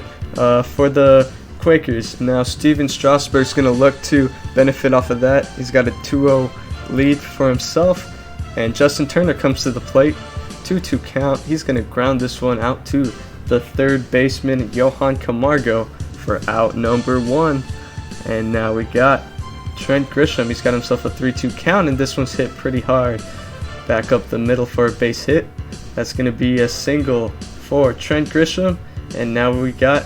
for the Quakers. Now Steven Strasburg's going to look to benefit off of that. He's got a 2-0 lead for himself, and Justin Turner comes to the plate. 2-2 count. He's going to ground this one out to the third baseman, Johan Camargo, for out number 1. And now we got Trent Grisham. He's got himself a 3-2 count, and this one's hit pretty hard. Back up the middle for a base hit. That's going to be a single for Trent Grisham. And now we got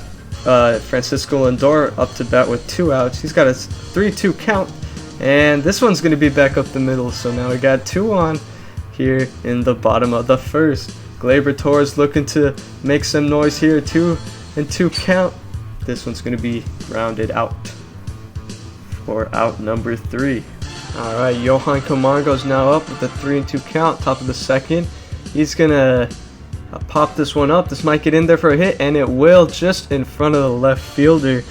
Francisco Lindor up to bat with 2 outs. He's got a 3-2 count, and this one's going to be back up the middle. So now we got 2 on here in the bottom of the first. Gleyber Torres looking to make some noise here. 2-2 count. This one's going to be grounded out for out number 3. Alright, Johan Camargo's now up with a 3-2 count, top of the 2nd. He's going to pop this one up. This might get in there for a hit, and it will, just in front of the left fielder,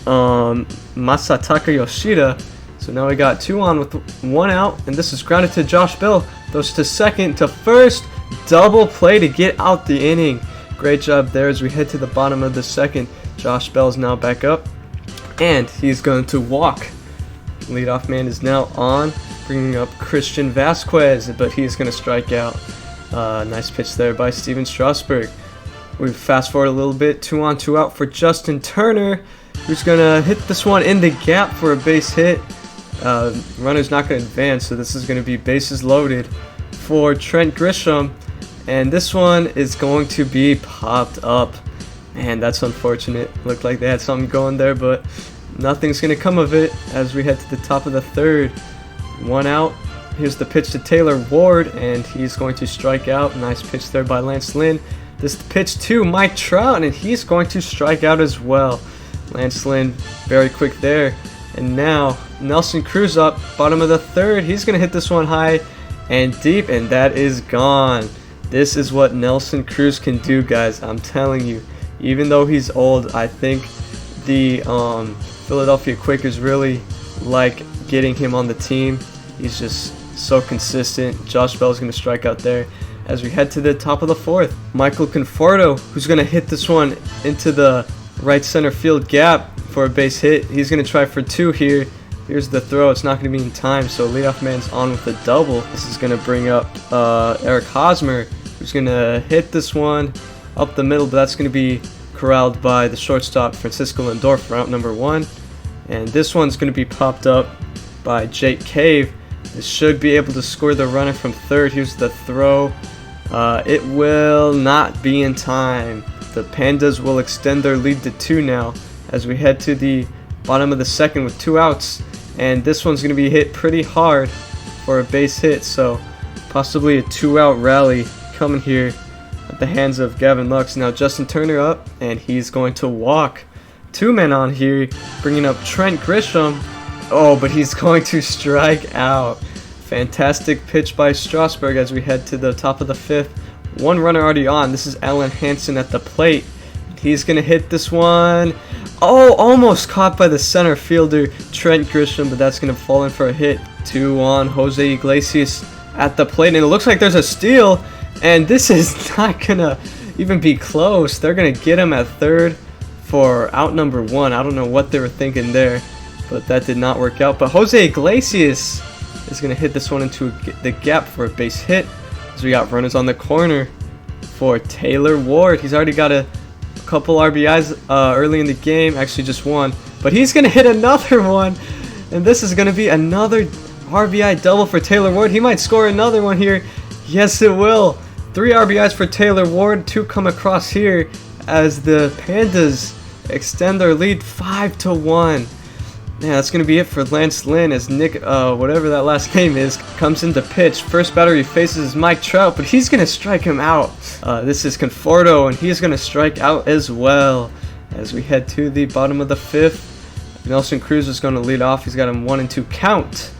Masataka Yoshida. So now we got 2 on with 1 out, and this is grounded to Josh Bell. Goes to second, to first. Double play to get out the inning. Great job there as we head to the bottom of the 2nd. Josh Bell's now back up, and he's going to walk. Leadoff man is now on, bringing up Christian Vasquez, but he's going to strike out. Nice pitch there by Steven Strasburg. We fast forward a little bit, 2 on 2 out for Justin Turner, who's gonna hit this one in the gap for a base hit. Runner's not gonna advance, so this is gonna be bases loaded for Trent Grisham, and this one is going to be popped up. Man, that's unfortunate. Looked like they had something going there, but nothing's gonna come of it as we head to the top of the third. 1 out. Here's the pitch to Taylor Ward, and he's going to strike out. Nice pitch there by Lance Lynn. This pitch to Mike Trout, and he's going to strike out as well. Lance Lynn, very quick there. And now, Nelson Cruz up, bottom of the third. He's going to hit this one high and deep, and that is gone. This is what Nelson Cruz can do, guys. I'm telling you. Even though he's old, I think the Philadelphia Quakers really like getting him on the team. He's just so consistent. Josh Bell's going to strike out there. As we head to the top of the fourth, Michael Conforto, who's going to hit this one into the right center field gap for a base hit. He's going to try for 2 here. Here's the throw. It's not going to be in time, so leadoff man's on with a double. This is going to bring up Eric Hosmer, who's going to hit this one up the middle, but that's going to be corralled by the shortstop Francisco Lindor for out number 1. And this one's going to be popped up by Jake Cave. This should be able to score the runner from third. Here's the throw. It will not be in time. The Pandas will extend their lead to 2 now as we head to the bottom of the second with 2 outs. And this one's going to be hit pretty hard for a base hit. So possibly a 2-out rally coming here at the hands of Gavin Lux. Now Justin Turner up, and he's going to walk. 2 men on here, bringing up Trent Grisham. Oh, but he's going to strike out. Fantastic pitch by Strasburg as we head to the top of the 5th. 1 runner already on. This is Alan Hansen at the plate. He's going to hit this one. Oh, almost caught by the center fielder, Trent Grisham, but that's going to fall in for a hit. 2 on Jose Iglesias at the plate, and it looks like there's a steal, and this is not going to even be close. They're going to get him at third for out number 1. I don't know what they were thinking there, but that did not work out. But Jose Iglesias is going to hit this one into the gap for a base hit. So we got runners on the corner for Taylor Ward. He's already got a couple RBIs early in the game, actually just 1. But he's going to hit another one, and this is going to be another RBI double for Taylor Ward. He might score another one here. Yes, it will. 3 RBIs for Taylor Ward. 2 come across here as the Pandas extend their lead 5-1. Yeah, that's going to be it for Lance Lynn as Nick, whatever that last name is, comes into pitch. First batter he faces is Mike Trout, but he's going to strike him out. This is Conforto, and he's going to strike out as well. As we head to the bottom of the 5th, Nelson Cruz is going to lead off. He's got a 1-2 count.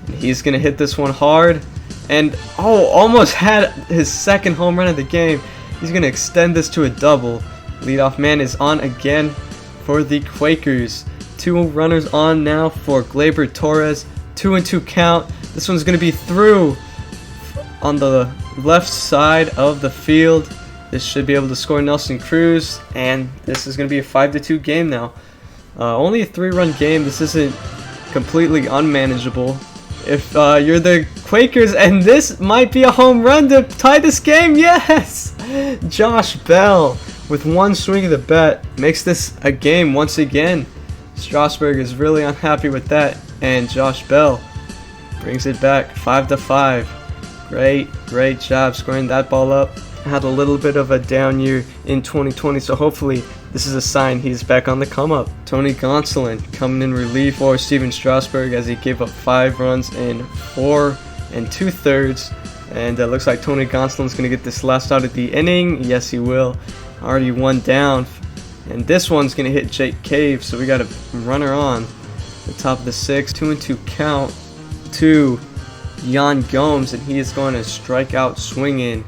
And he's going to hit this one hard. And, almost had his 2nd home run of the game. He's going to extend this to a double. Leadoff man is on again for the Quakers. 2 runners on now for Gleyber Torres. 2-2 count. This one's going to be through on the left side of the field. This should be able to score Nelson Cruz, and this is going to be a 5-2 game now. Only a 3-run game. This isn't completely unmanageable. If you're the Quakers, and this might be a home run to tie this game. Yes! Josh Bell with 1 swing of the bat makes this a game once again. Strasburg is really unhappy with that, and Josh Bell brings it back 5-5. Great job scoring that ball up. Had a little bit of a down year in 2020, so hopefully this is a sign he's back on the come up. Tony Gonsolin coming in relief for Steven Strasburg as he gave up 5 runs in 4 2/3, and it looks like Tony Gonsolin's going to get this last out of the inning. Yes, he will. Already 1 down. And this one's going to hit Jake Cave, so we got a runner on the top of the 6th. 2-2 count to Jan Gomes, and he is going to strike out swinging.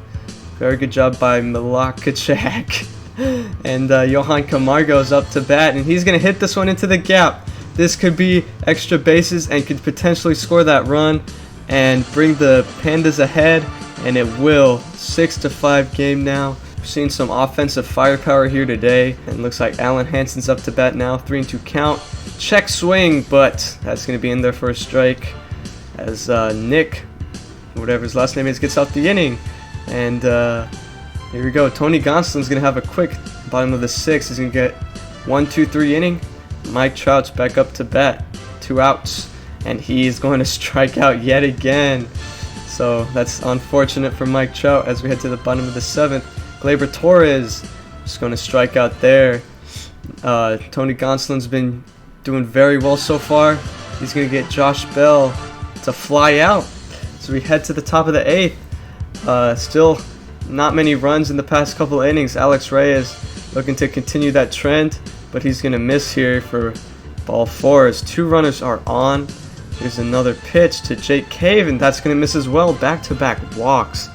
Very good job by Milakachak. And Johan Camargo is up to bat, and he's going to hit this one into the gap. This could be extra bases and could potentially score that run and bring the Pandas ahead, and it will. 6-5 game now. Seeing some offensive firepower here today, and looks like Alan Hansen's up to bat now. 3-2 count. Check swing, but that's going to be in there for a strike as Nick, whatever his last name is, gets out the inning. And here we go. Tony Gonsolin's going to have a quick bottom of the 6th. He's going to get 1, 2, 3 inning. Mike Trout's back up to bat. 2 outs. And he's going to strike out yet again. So that's unfortunate for Mike Trout as we head to the bottom of the 7th. Gleyber Torres just going to strike out there. Tony Gonsolin's been doing very well so far. He's going to get Josh Bell to fly out. So we head to the top of the 8th. Still not many runs in the past couple of innings. Alex Reyes looking to continue that trend, but he's going to miss here for ball 4 as 2 runners are on. Here's another pitch to Jake Cave, and that's going to miss as well. Back-to-back walks.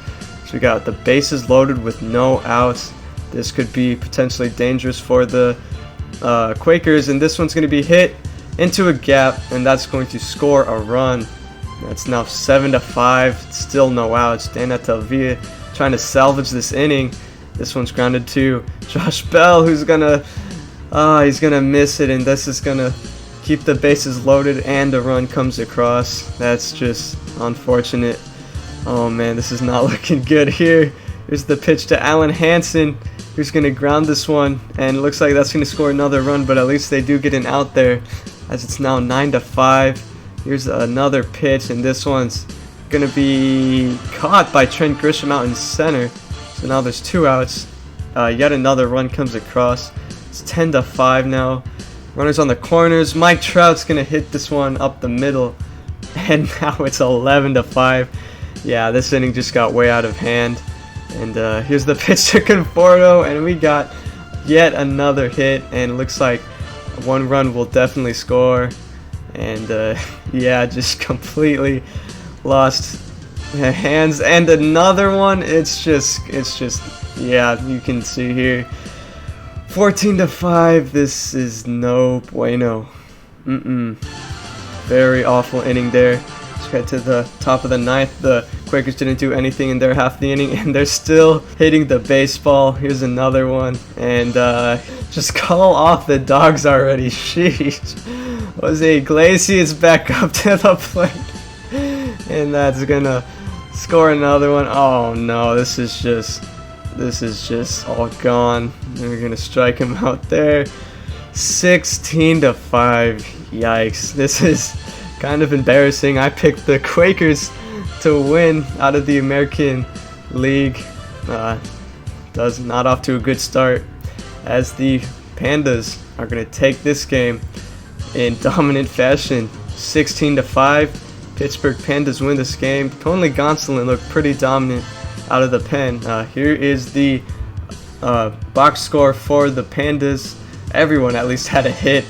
So we got the bases loaded with no outs. This could be potentially dangerous for the Quakers, and this one's going to be hit into a gap, and that's going to score a run. That's now 7-5. Still no outs. Dan Telvilla trying to salvage this inning. This one's grounded to Josh Bell, who's gonna he's gonna miss it, and this is gonna keep the bases loaded, and a run comes across. That's just unfortunate. Oh man, this is not looking good here. Here's the pitch to Alan Hansen, who's gonna ground this one, and it looks like that's gonna score another run, but at least they do get an out there, as it's now 9-5. Here's another pitch, and this one's gonna be caught by Trent Grisham out in center. So now there's 2 outs. Yet another run comes across. It's 10-5 now. Runners on the corners. Mike Trout's gonna hit this one up the middle, and now it's 11-5. Yeah, this inning just got way out of hand. And here's the pitch to Conforto, and we got yet another hit, and it looks like 1 run will definitely score. And yeah, just completely lost hands, and another one. It's just yeah, you can see here, 14-5. This is no bueno. Very awful inning there. Let's get to the top of the 9th. The Quakers didn't do anything in their half the inning, and they're still hitting the baseball. Here's another one, and just call off the dogs already. Sheesh. Jose Iglesias back up to the plate, and that's gonna score another one. Oh no, this is just all gone. They're gonna strike him out there. 16-5. Yikes. This is kind of embarrassing. I picked the Quakers to win out of the American League. Does not off to a good start, as the Pandas are gonna take this game in dominant fashion. 16-5. Pittsburgh Pandas win this game. Tony Gonsolin looked pretty dominant out of the pen. Here is the box score for the Pandas. Everyone at least had a hit,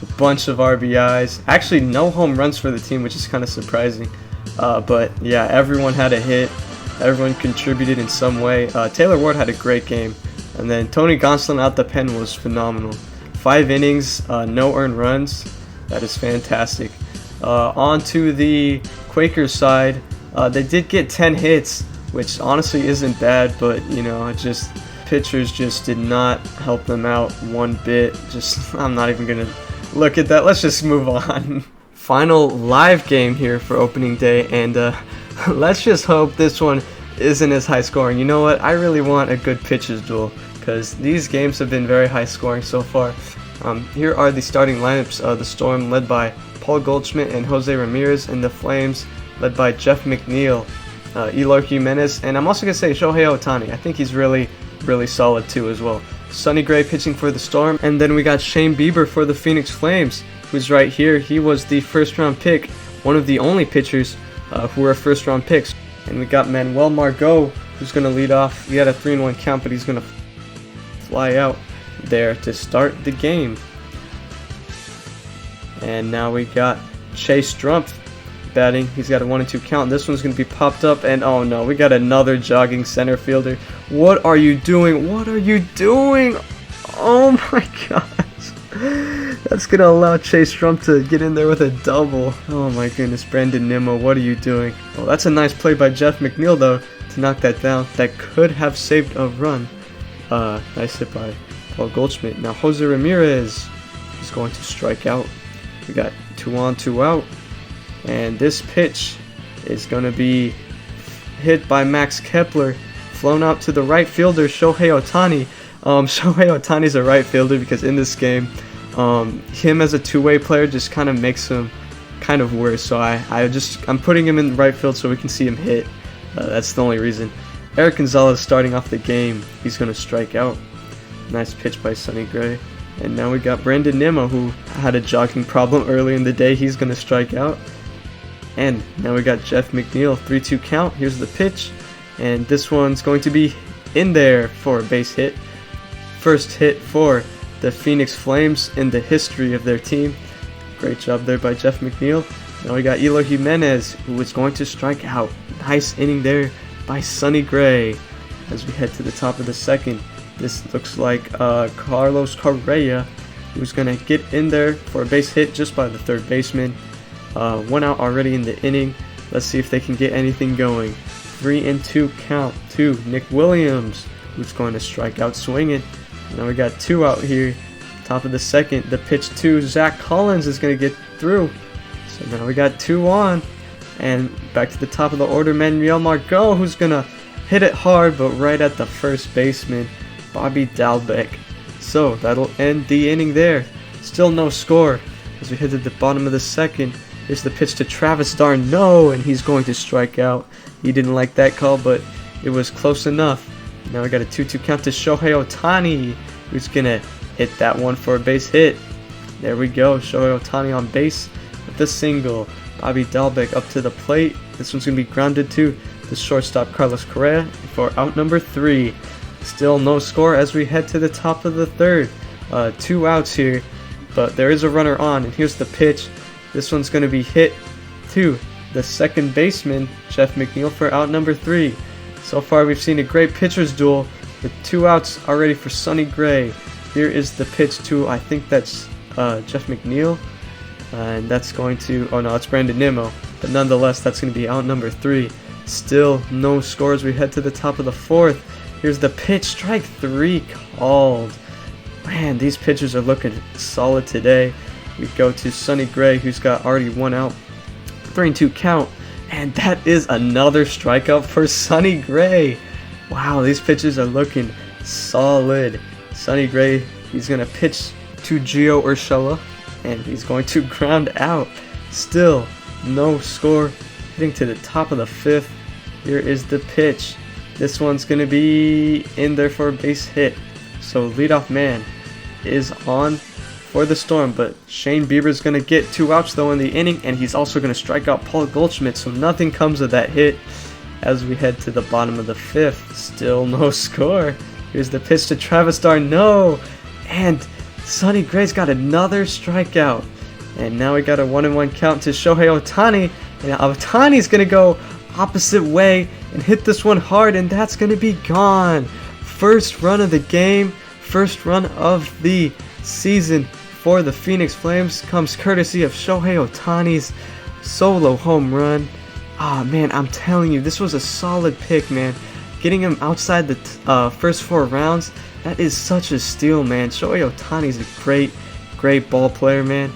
a bunch of RBIs. Actually, no home runs for the team, which is kind of surprising. But yeah, everyone had a hit. Everyone contributed in some way. Taylor Ward had a great game. And then Tony Gonsolin out the pen was phenomenal. 5 innings, no earned runs. That is fantastic. On to the Quakers side. They did get 10 hits, which honestly isn't bad, but you know, just pitchers just did not help them out one bit. I'm not even gonna look at that. Let's just move on. Final live game here for opening day, and let's just hope this one isn't as high scoring. You know what? I really want a good pitchers duel, because these games have been very high scoring so far. Here are the starting lineups. The Storm led by Paul Goldschmidt and Jose Ramirez, and the Flames led by Jeff McNeil, Eloy Jimenez, and I'm also going to say Shohei Ohtani. I think he's really solid too as well. Sonny Gray pitching for the Storm, and then we got Shane Bieber for the Phoenix Flames, who's right here. He was the first-round pick, one of the only pitchers who were first-round picks. And we got Manuel Margot, who's going to lead off. He had a 3-1 count, but he's going to fly out there to start the game. And now we got Chase Strumpf batting. He's got a 1-2 count. This one's going to be popped up, and oh no, we got another jogging center fielder. What are you doing? What are you doing? Oh my gosh. That's going to allow Chase Strumpf to get in there with a double. Oh my goodness, Brandon Nimmo, what are you doing? Well, that's a nice play by Jeff McNeil, though, to knock that down. That could have saved a run. Nice hit by Paul Goldschmidt. Now Jose Ramirez is going to strike out. We got 2 on, 2 out. And this pitch is going to be hit by Max Kepler flown out to the right fielder, Shohei Ohtani. Shohei Ohtani's a right fielder because in this game, him as a two-way player just kind of makes him kind of worse. So I'm putting him in the right field so we can see him hit. That's the only reason. Eric Gonzalez starting off the game. He's going to strike out. Nice pitch by Sonny Gray. And now we got Brandon Nimmo, who had a jogging problem early in the day. He's going to strike out. And now we got Jeff McNeil, 3-2 count. Here's the pitch. And this one's going to be in there for a base hit. First hit for the Phoenix Flames in the history of their team. Great job there by Jeff McNeil. Now we got Eloy Jimenez, who is going to strike out. Nice inning there by Sonny Gray. As we head to the top of the second, this looks like Carlos Correa, who's going to get in there for a base hit just by the third baseman. 1 out already in the inning. Let's see if they can get anything going. 3-2 count to Nick Williams, who's going to strike out swinging. Now we got 2 out here. Top of the second, the pitch to Zach Collins is going to get through. So now we got 2 on. And back to the top of the order, Manuel Margot, who's going to hit it hard, but right at the first baseman, Bobby Dalbec. So that'll end the inning there. Still no score. As we head to the bottom of the second, here's the pitch to Travis d'Arnaud, and he's going to strike out. He didn't like that call, but it was close enough. Now we got a 2-2 count to Shohei Ohtani, who's going to hit that one for a base hit. There we go. Shohei Ohtani on base with the single. Bobby Dalbec up to the plate. This one's going to be grounded to the shortstop Carlos Correa for out number 3. Still no score as we head to the top of the third. 2 outs here, but there is a runner on, and here's the pitch. This one's going to be hit to the second baseman, Jeff McNeil, for out number 3. So far we've seen a great pitcher's duel with 2 outs already for Sonny Gray. Here is the pitch to, I think that's Jeff McNeil. And that's going to, oh no, it's Brandon Nimmo. But nonetheless, that's going to be out number 3. Still no scores. We head to the top of the fourth. Here's the pitch, strike 3 called. Man, these pitchers are looking solid today. We go to Sonny Gray, who's got already 1 out. 3-2 count. And that is another strikeout for Sonny Gray. Wow, these pitchers are looking solid. Sonny Gray, he's going to pitch to Gio Urshela, and he's going to ground out. Still no score. Heading to the top of the 5th. Here is the pitch. This one's going to be in there for a base hit. So leadoff man is on for the Storm, but Shane Bieber's going to get 2 outs though in the inning, and he's also going to strike out Paul Goldschmidt, so nothing comes of that hit. As we head to the bottom of the 5th, still no score. Here's the pitch to Travis d'Arnaud, and Sonny Gray's got another strikeout. And now we got a 1-1 count to Shohei Ohtani, and Ohtani's going to go opposite way and hit this one hard, and that's going to be gone. First run of the game, first run of the season for the Phoenix Flames comes courtesy of Shohei Ohtani's solo home run. Ah, man, I'm telling you, this was a solid pick, man. Getting him outside the first 4 rounds, that is such a steal, man. Shohei Ohtani's a great ball player, man.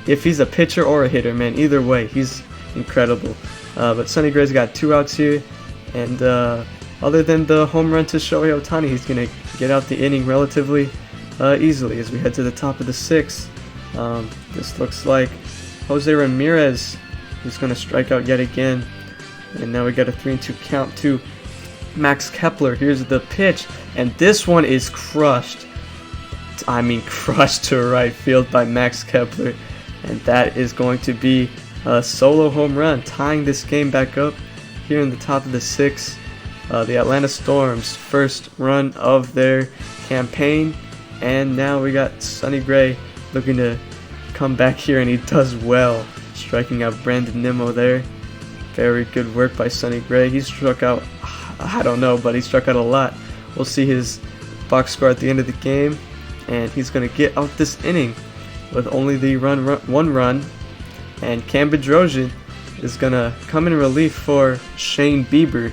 If he's a pitcher or a hitter, man, either way, he's incredible. But Sonny Gray's got 2 outs here, and other than the home run to Shohei Ohtani, he's going to get out the inning relatively easily as we head to the top of the 6th. This looks like Jose Ramirez, who's going to strike out yet again. And now we got a 3-2 count to Max Kepler. Here's the pitch, and this one is crushed. I mean, crushed to right field by Max Kepler. And that is going to be a solo home run, tying this game back up here in the top of the 6th. The Atlanta Storm's first run of their campaign. And now we got Sonny Gray looking to come back here, and he does well, striking out Brandon Nimmo there. Very good work by Sonny Gray. He struck out, I don't know, but he struck out a lot. We'll see his box score at the end of the game, and he's going to get out this inning with only the 1 run. And Cam Bedrosian is going to come in relief for Shane Bieber,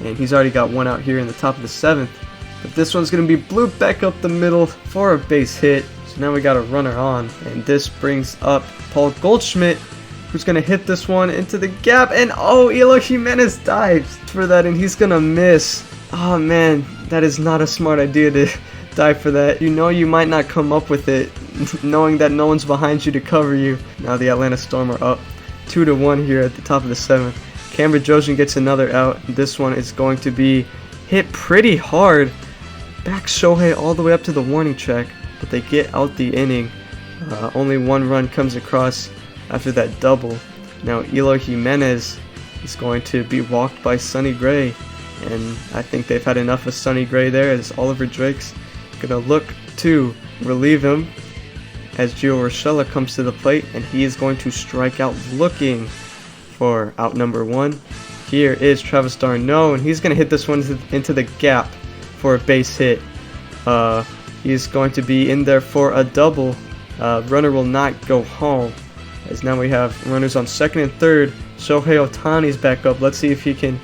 and he's already got 1 out here in the top of the 7th. But this one's going to be blooped back up the middle for a base hit. So now we got a runner on, and this brings up Paul Goldschmidt, who's going to hit this one into the gap, and oh, Eloy Jimenez dives for that, and he's going to miss. Oh man, that is not a smart idea to dive for that. You know you might not come up with it, knowing that no one's behind you to cover you. Now the Atlanta Storm are up 2-1 here at the top of the 7th. Cameron Jojen gets another out. This one is going to be hit pretty hard. Back Shohei all the way up to the warning track, but they get out the inning. Only one run comes across after that double. Now Eloy Jimenez is going to be walked by Sonny Gray, and I think they've had enough of Sonny Gray there, as Oliver Drake's gonna look to relieve him as Gio Urshela comes to the plate, and he is going to strike out looking for out number 1. Here is Travis d'Arnaud, and he's gonna hit this one into the gap for a base hit. He's going to be in there for a double. Runner will not go home, as now we have runners on 2nd and 3rd. Shohei Ohtani's back up. Let's see if he can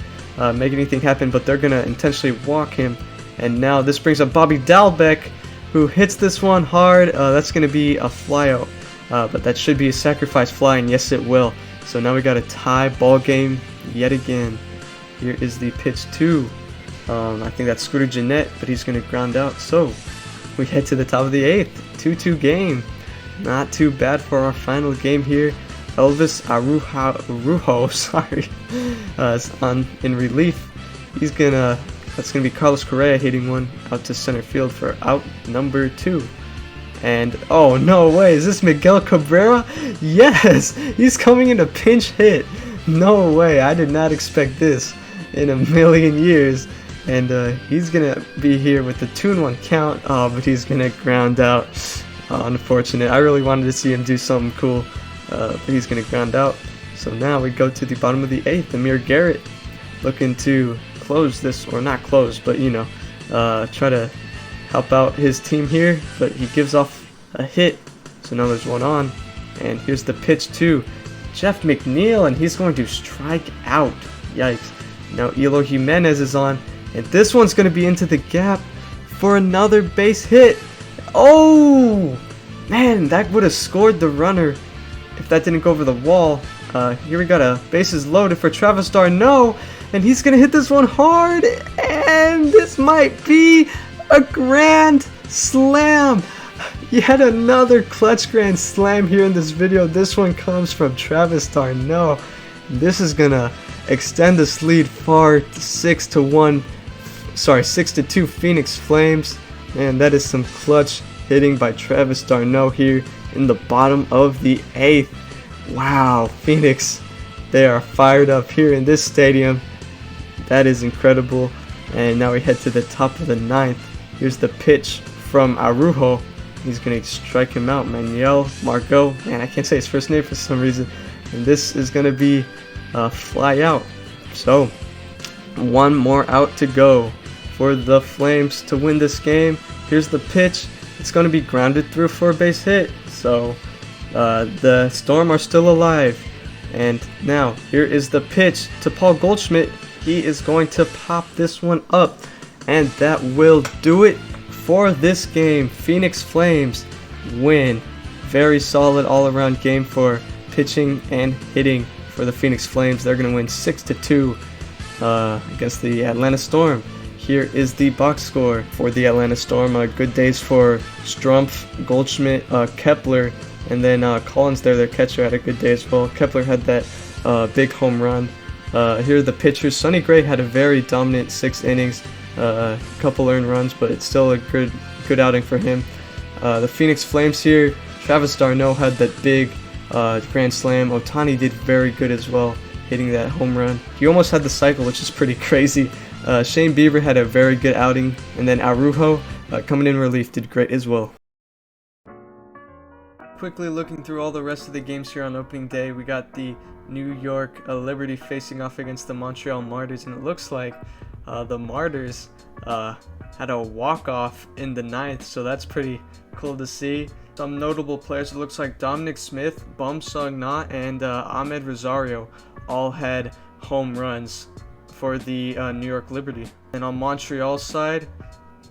make anything happen, but they're gonna intentionally walk him. And now this brings up Bobby Dalbec, who hits this one hard. That's gonna be a flyout, but that should be a sacrifice fly, and yes it will. So now we got a tie ball game yet again. Here is the pitch to, I think that's Scooter Gennett, but he's gonna ground out. So we head to the top of the 8th, 2-2 game. Not too bad for our final game here. Elvis Araujo, sorry, is on in relief. That's gonna be Carlos Correa hitting one out to center field for out number 2. And oh no way, is this Miguel Cabrera? Yes, he's coming in a pinch hit. No way, I did not expect this in a million years. And he's gonna be here with the 2-1 count. Oh, but he's gonna ground out. Unfortunate. I really wanted to see him do something cool, but he's gonna ground out. So now we go to the bottom of the 8th. Amir Garrett looking to close this, or not close, but you know, try to help out his team here. But he gives off a hit, so now there's one on. And here's the pitch to Jeff McNeil, and he's going to strike out. Yikes. Now Eloy Jimenez is on, and this one's going to be into the gap for another base hit. Oh man, that would have scored the runner if that didn't go over the wall. Here we got a bases loaded for Travis d'Arnaud, and he's gonna hit this one hard, and this might be a grand slam. Yet another clutch grand slam here in this video. This one comes from Travis d'Arnaud. This is gonna extend this lead far, 6-2 Phoenix Flames. Man, that is some clutch hitting by Travis d'Arnaud here in the bottom of the 8th. Wow, Phoenix, they are fired up here in this stadium. That is incredible. And now we head to the top of the 9th. Here's the pitch from Araujo. He's going to strike him out. Manuel Margot. Man, I can't say his first name for some reason. And this is going to be a fly out. So, one more out to go for the Flames to win this game. Here's the pitch. It's going to be grounded through for a base hit. So the Storm are still alive. And now here is the pitch to Paul Goldschmidt. He is going to pop this one up, and that will do it for this game. Phoenix Flames win. Very solid all-around game for pitching and hitting for the Phoenix Flames. They're going to win 6-2 against the Atlanta Storm. Here is the box score for the Atlanta Storm. Good days for Strumpf, Goldschmidt, Kepler, and then Collins there, their catcher, had a good day as well. Kepler had that big home run. Here are the pitchers. Sonny Gray had a very dominant 6 innings, a couple earned runs, but it's still a good outing for him. The Phoenix Flames here, Travis d'Arnaud had that big grand slam. Ohtani did very good as well, hitting that home run. He almost had the cycle, which is pretty crazy. Shane Bieber had a very good outing, and then Araujo, coming in relief, did great as well. Quickly looking through all the rest of the games here on opening day, we got the New York Liberty facing off against the Montreal Martyrs, and it looks like the Martyrs had a walk-off in the 9th, so that's pretty cool to see. Some notable players, it looks like Dominic Smith, Bum Sung Na, and Ahmed Rosario all had home runs for the New York Liberty. And on Montreal's side,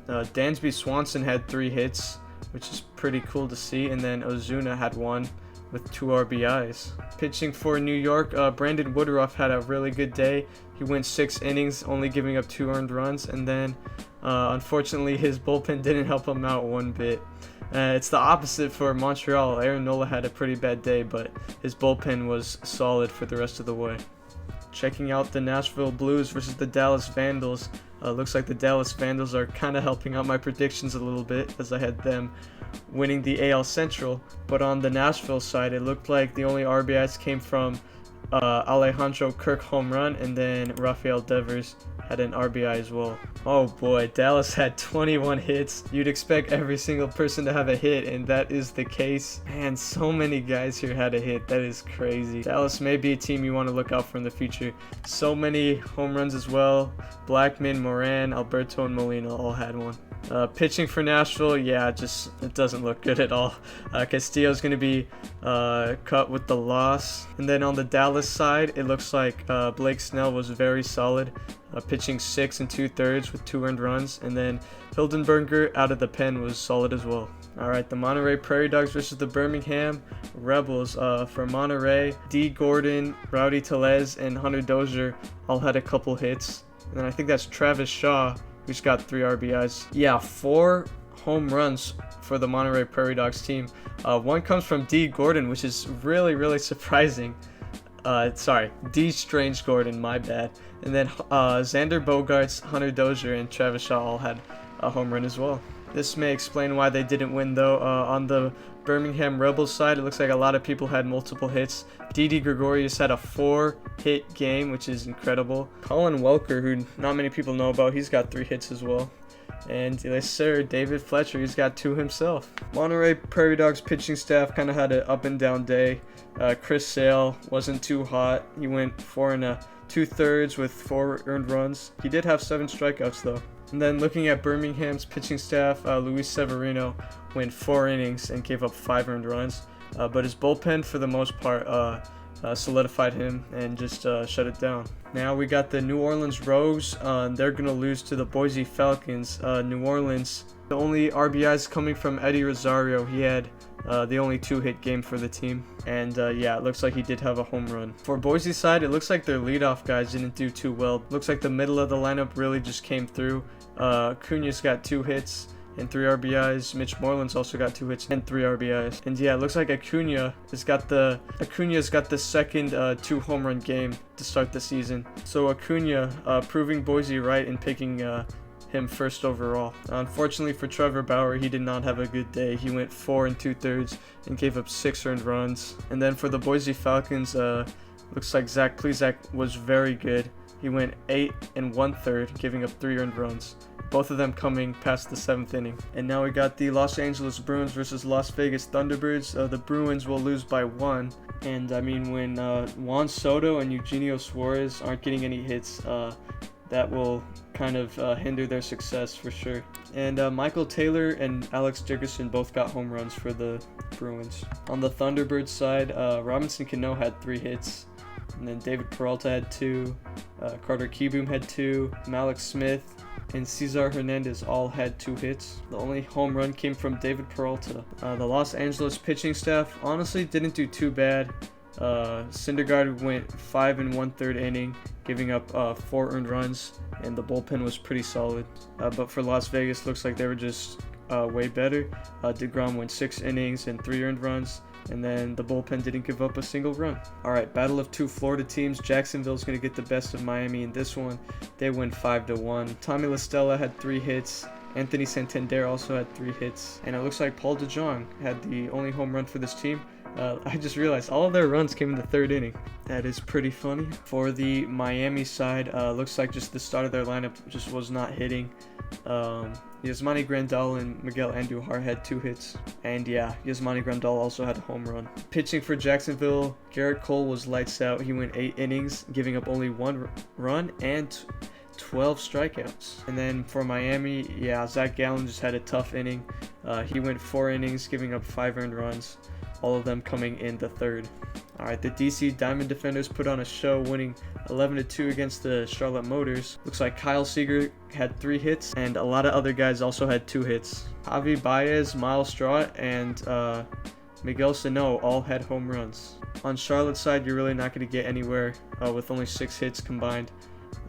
Dansby Swanson had 3 hits, which is pretty cool to see, and then Ozuna had 1. with 2 RBIs. Pitching for New York, Brandon Woodruff had a really good day. He went 6 innings, only giving up 2 earned runs, and then unfortunately his bullpen didn't help him out one bit. It's the opposite for Montreal. Aaron Nola had a pretty bad day, but his bullpen was solid for the rest of the way. Checking out the Nashville Blues versus the Dallas Vandals. Looks like the Dallas Vandals are kind of helping out my predictions a little bit, as I had them winning the AL Central. But on the Nashville side, it looked like the only RBIs came from Alejandro Kirk home run, and then Rafael Devers had an RBI as well. Oh boy, Dallas had 21 hits. You'd expect every single person to have a hit, and that is the case. Man, so many guys here had a hit. That is crazy. Dallas may be a team you want to look out for in the future. So many home runs as well. Blackman, Moran, Alberto, and Molina all had one. Pitching for Nashville, yeah, it doesn't look good at all. Castillo's going to be cut with the loss. And then on the Dallas side, it looks like Blake Snell was very solid, pitching 6 2/3 with 2 earned runs. And then Hildenberger out of the pen was solid as well. Alright, the Monterey Prairie Dogs versus the Birmingham Rebels. For Monterey, D. Gordon, Rowdy Tellez, and Hunter Dozier all had a couple hits. And then I think that's Travis Shaw, who's got 3 RBIs. Yeah, 4 home runs for the Monterey Prairie Dogs team. One comes from D. Gordon, which is really surprising. Sorry, D. Strange Gordon, my bad. And then Xander Bogaerts, Hunter Dozier, and Travis Shaw all had a home run as well. This may explain why they didn't win though. On the Birmingham Rebels side, it looks like a lot of people had multiple hits. Didi Gregorius had a 4-hit game, which is incredible. Colin Welker, who not many people know about, he's got 3 hits as well. And yes sir, David Fletcher, he's got 2 himself. Monterey Prairie Dogs pitching staff kind of had an up and down day. Chris Sale wasn't too hot. He went 4 2/3 with 4 earned runs. He did have 7 strikeouts though. And then looking at Birmingham's pitching staff, Luis Severino went 4 innings and gave up 5 earned runs. But his bullpen, for the most part, solidified him and just shut it down. Now we got the New Orleans Rogues. They're going to lose to the Boise Falcons. New Orleans, the only RBIs coming from Eddie Rosario. He had the only 2-hit game for the team. And yeah, it looks like he did have a home run. For Boise side, it looks like their leadoff guys didn't do too well. Looks like the middle of the lineup really just came through. Acuna's got 2 hits and 3 RBIs. Mitch Moreland's also got 2 hits and 3 RBIs. And yeah, it looks like Acuna's got the second 2 home run game to start the season. So Acuna proving Boise right in picking him first overall. Unfortunately for Trevor Bauer, he did not have a good day. He went 4 2/3 and gave up 6 earned runs. And then for the Boise Falcons, looks like Zach Plesac was very good. He went 8 1/3, giving up 3 earned runs. Both of them coming past the 7th inning. And now we got the Los Angeles Bruins versus Las Vegas Thunderbirds. The Bruins will lose by 1. And I mean, when Juan Soto and Eugenio Suarez aren't getting any hits, that will kind of hinder their success for sure. And Michael Taylor and Alex Dickerson both got home runs for the Bruins. On the Thunderbirds side, Robinson Cano had 3 hits. And then David Peralta had 2. Carter Kieboom had 2. Malik Smith and Cesar Hernandez all had 2 hits. The only home run came from David Peralta. The Los Angeles pitching staff honestly didn't do too bad. Syndergaard went 5 1/3 inning, giving up 4 earned runs, and the bullpen was pretty solid. But for Las Vegas, looks like they were just way better. DeGrom went 6 innings and 3 earned runs, and then the bullpen didn't give up a single run. Alright, battle of 2 Florida teams. Jacksonville's going to get the best of Miami in this one. They win 5-1. Tommy La Stella had 3 hits. Anthony Santander also had 3 hits. And it looks like Paul DeJong had the only home run for this team. I just realized all of their runs came in the 3rd inning. That is pretty funny. For the Miami side, looks like just the start of their lineup just was not hitting. Yasmani Grandal and Miguel Andujar had 2 hits. And yeah, Yasmani Grandal also had a home run. Pitching for Jacksonville, Garrett Cole was lights out. He went 8 innings, giving up only 1 run and 12 strikeouts. And then for Miami, yeah, Zach Gallen just had a tough inning. He went 4 innings, giving up 5 earned runs, all of them coming in the 3rd. Alright, the DC Diamond Defenders put on a show, winning 11-2 against the Charlotte Motors. Looks like Kyle Seager had 3 hits, and a lot of other guys also had 2 hits. Javi Baez, Miles Straw, and Miguel Sano all had home runs. On Charlotte's side, you're really not going to get anywhere with only 6 hits combined.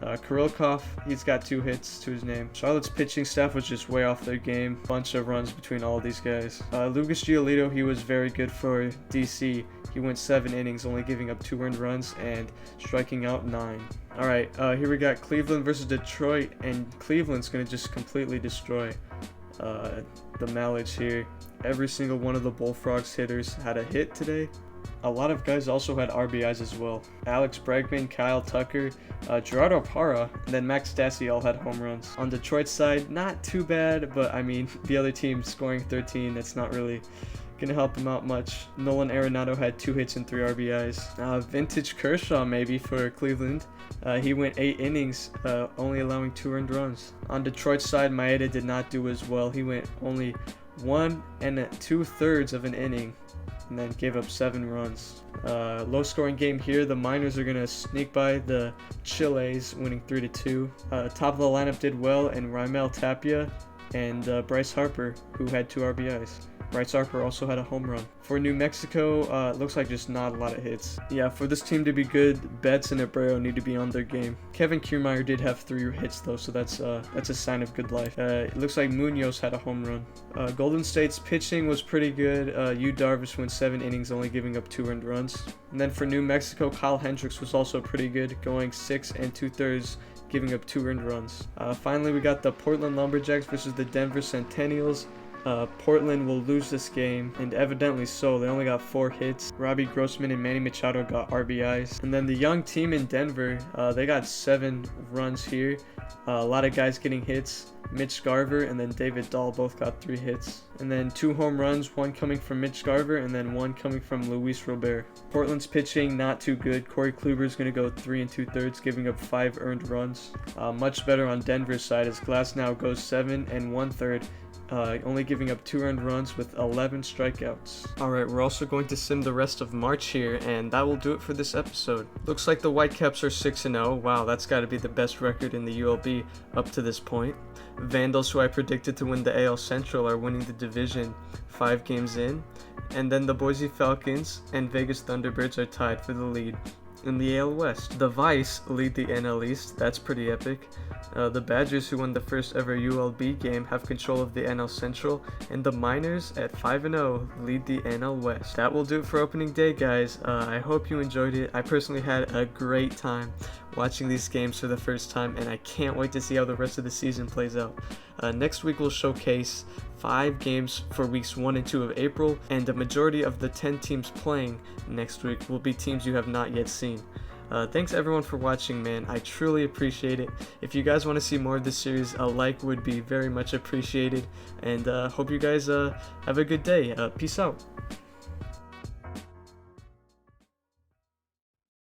Kurilkov, he's got 2 hits to his name. Charlotte's pitching staff was just way off their game. Bunch of runs between all of these guys. Lucas Giolito, he was very good for DC. He went 7 innings, only giving up 2 earned runs and striking out 9. Alright, here we got Cleveland versus Detroit, and Cleveland's going to just completely destroy the Mallards here. Every single one of the Bullfrogs hitters had a hit today. A lot of guys also had RBIs as well. Alex Bregman, Kyle Tucker, Gerardo Parra, and then Max Stassi all had home runs. On Detroit's side, not too bad, but I mean, the other team scoring 13, that's not really gonna help them out much. Nolan Arenado had 2 hits and 3 RBIs. Vintage Kershaw maybe for Cleveland. He went 8 innings, only allowing 2 earned runs. On Detroit's side, Maeda did not do as well. He went only 1 2/3 of an inning and then gave up 7 runs. Low scoring game here. The Miners are gonna sneak by the Chiles, winning 3-2. Top of the lineup did well, and Raimel Tapia and Bryce Harper, who had 2 RBIs. Bryce Harper also had a home run. For New Mexico, it looks like just not a lot of hits. Yeah, for this team to be good, Betts and Abreu need to be on their game. Kevin Kiermaier did have 3 hits though, so that's a sign of good life. It looks like Munoz had a home run. Golden State's pitching was pretty good. Yu Darvish went 7 innings, only giving up 2 earned runs. And then for New Mexico, Kyle Hendricks was also pretty good, going 6 2/3, giving up 2 earned runs. Finally, we got the Portland Lumberjacks versus the Denver Centennials. Portland will lose this game, and evidently so. They only got 4 hits. Robbie Grossman and Manny Machado got RBIs. And then the young team in Denver, they got 7 runs here. A lot of guys getting hits. Mitch Garver and then David Dahl both got 3 hits. And then 2 home runs, 1 coming from Mitch Garver and then 1 coming from Luis Robert. Portland's pitching not too good. Corey Kluber is going to go 3 2/3, giving up 5 earned runs. Much better on Denver's side as Glasnow goes 7 1/3. Only giving up 2 earned runs with 11 strikeouts. Alright, we're also going to sim the rest of March here, and that will do it for this episode. Looks like the Whitecaps are 6-0. Wow, that's got to be the best record in the ULB up to this point. Vandals, who I predicted to win the AL Central, are winning the division 5 games in. And then the Boise Falcons and Vegas Thunderbirds are tied for the lead in the AL West. The Vice lead the NL East. That's pretty epic. The Badgers, who won the first ever ULB game, have control of the NL Central, and the Miners at 5-0 lead the NL West. That will do it for opening day, guys. I hope you enjoyed it. I personally had a great time watching these games for the first time, and I can't wait to see how the rest of the season plays out. Next week we'll showcase 5 games for weeks 1 and 2 of April, and the majority of the 10 teams playing next week will be teams you have not yet seen. Thanks everyone for watching, man. I truly appreciate it. If you guys want to see more of this series, a like would be very much appreciated, and hope you guys have a good day. Peace out.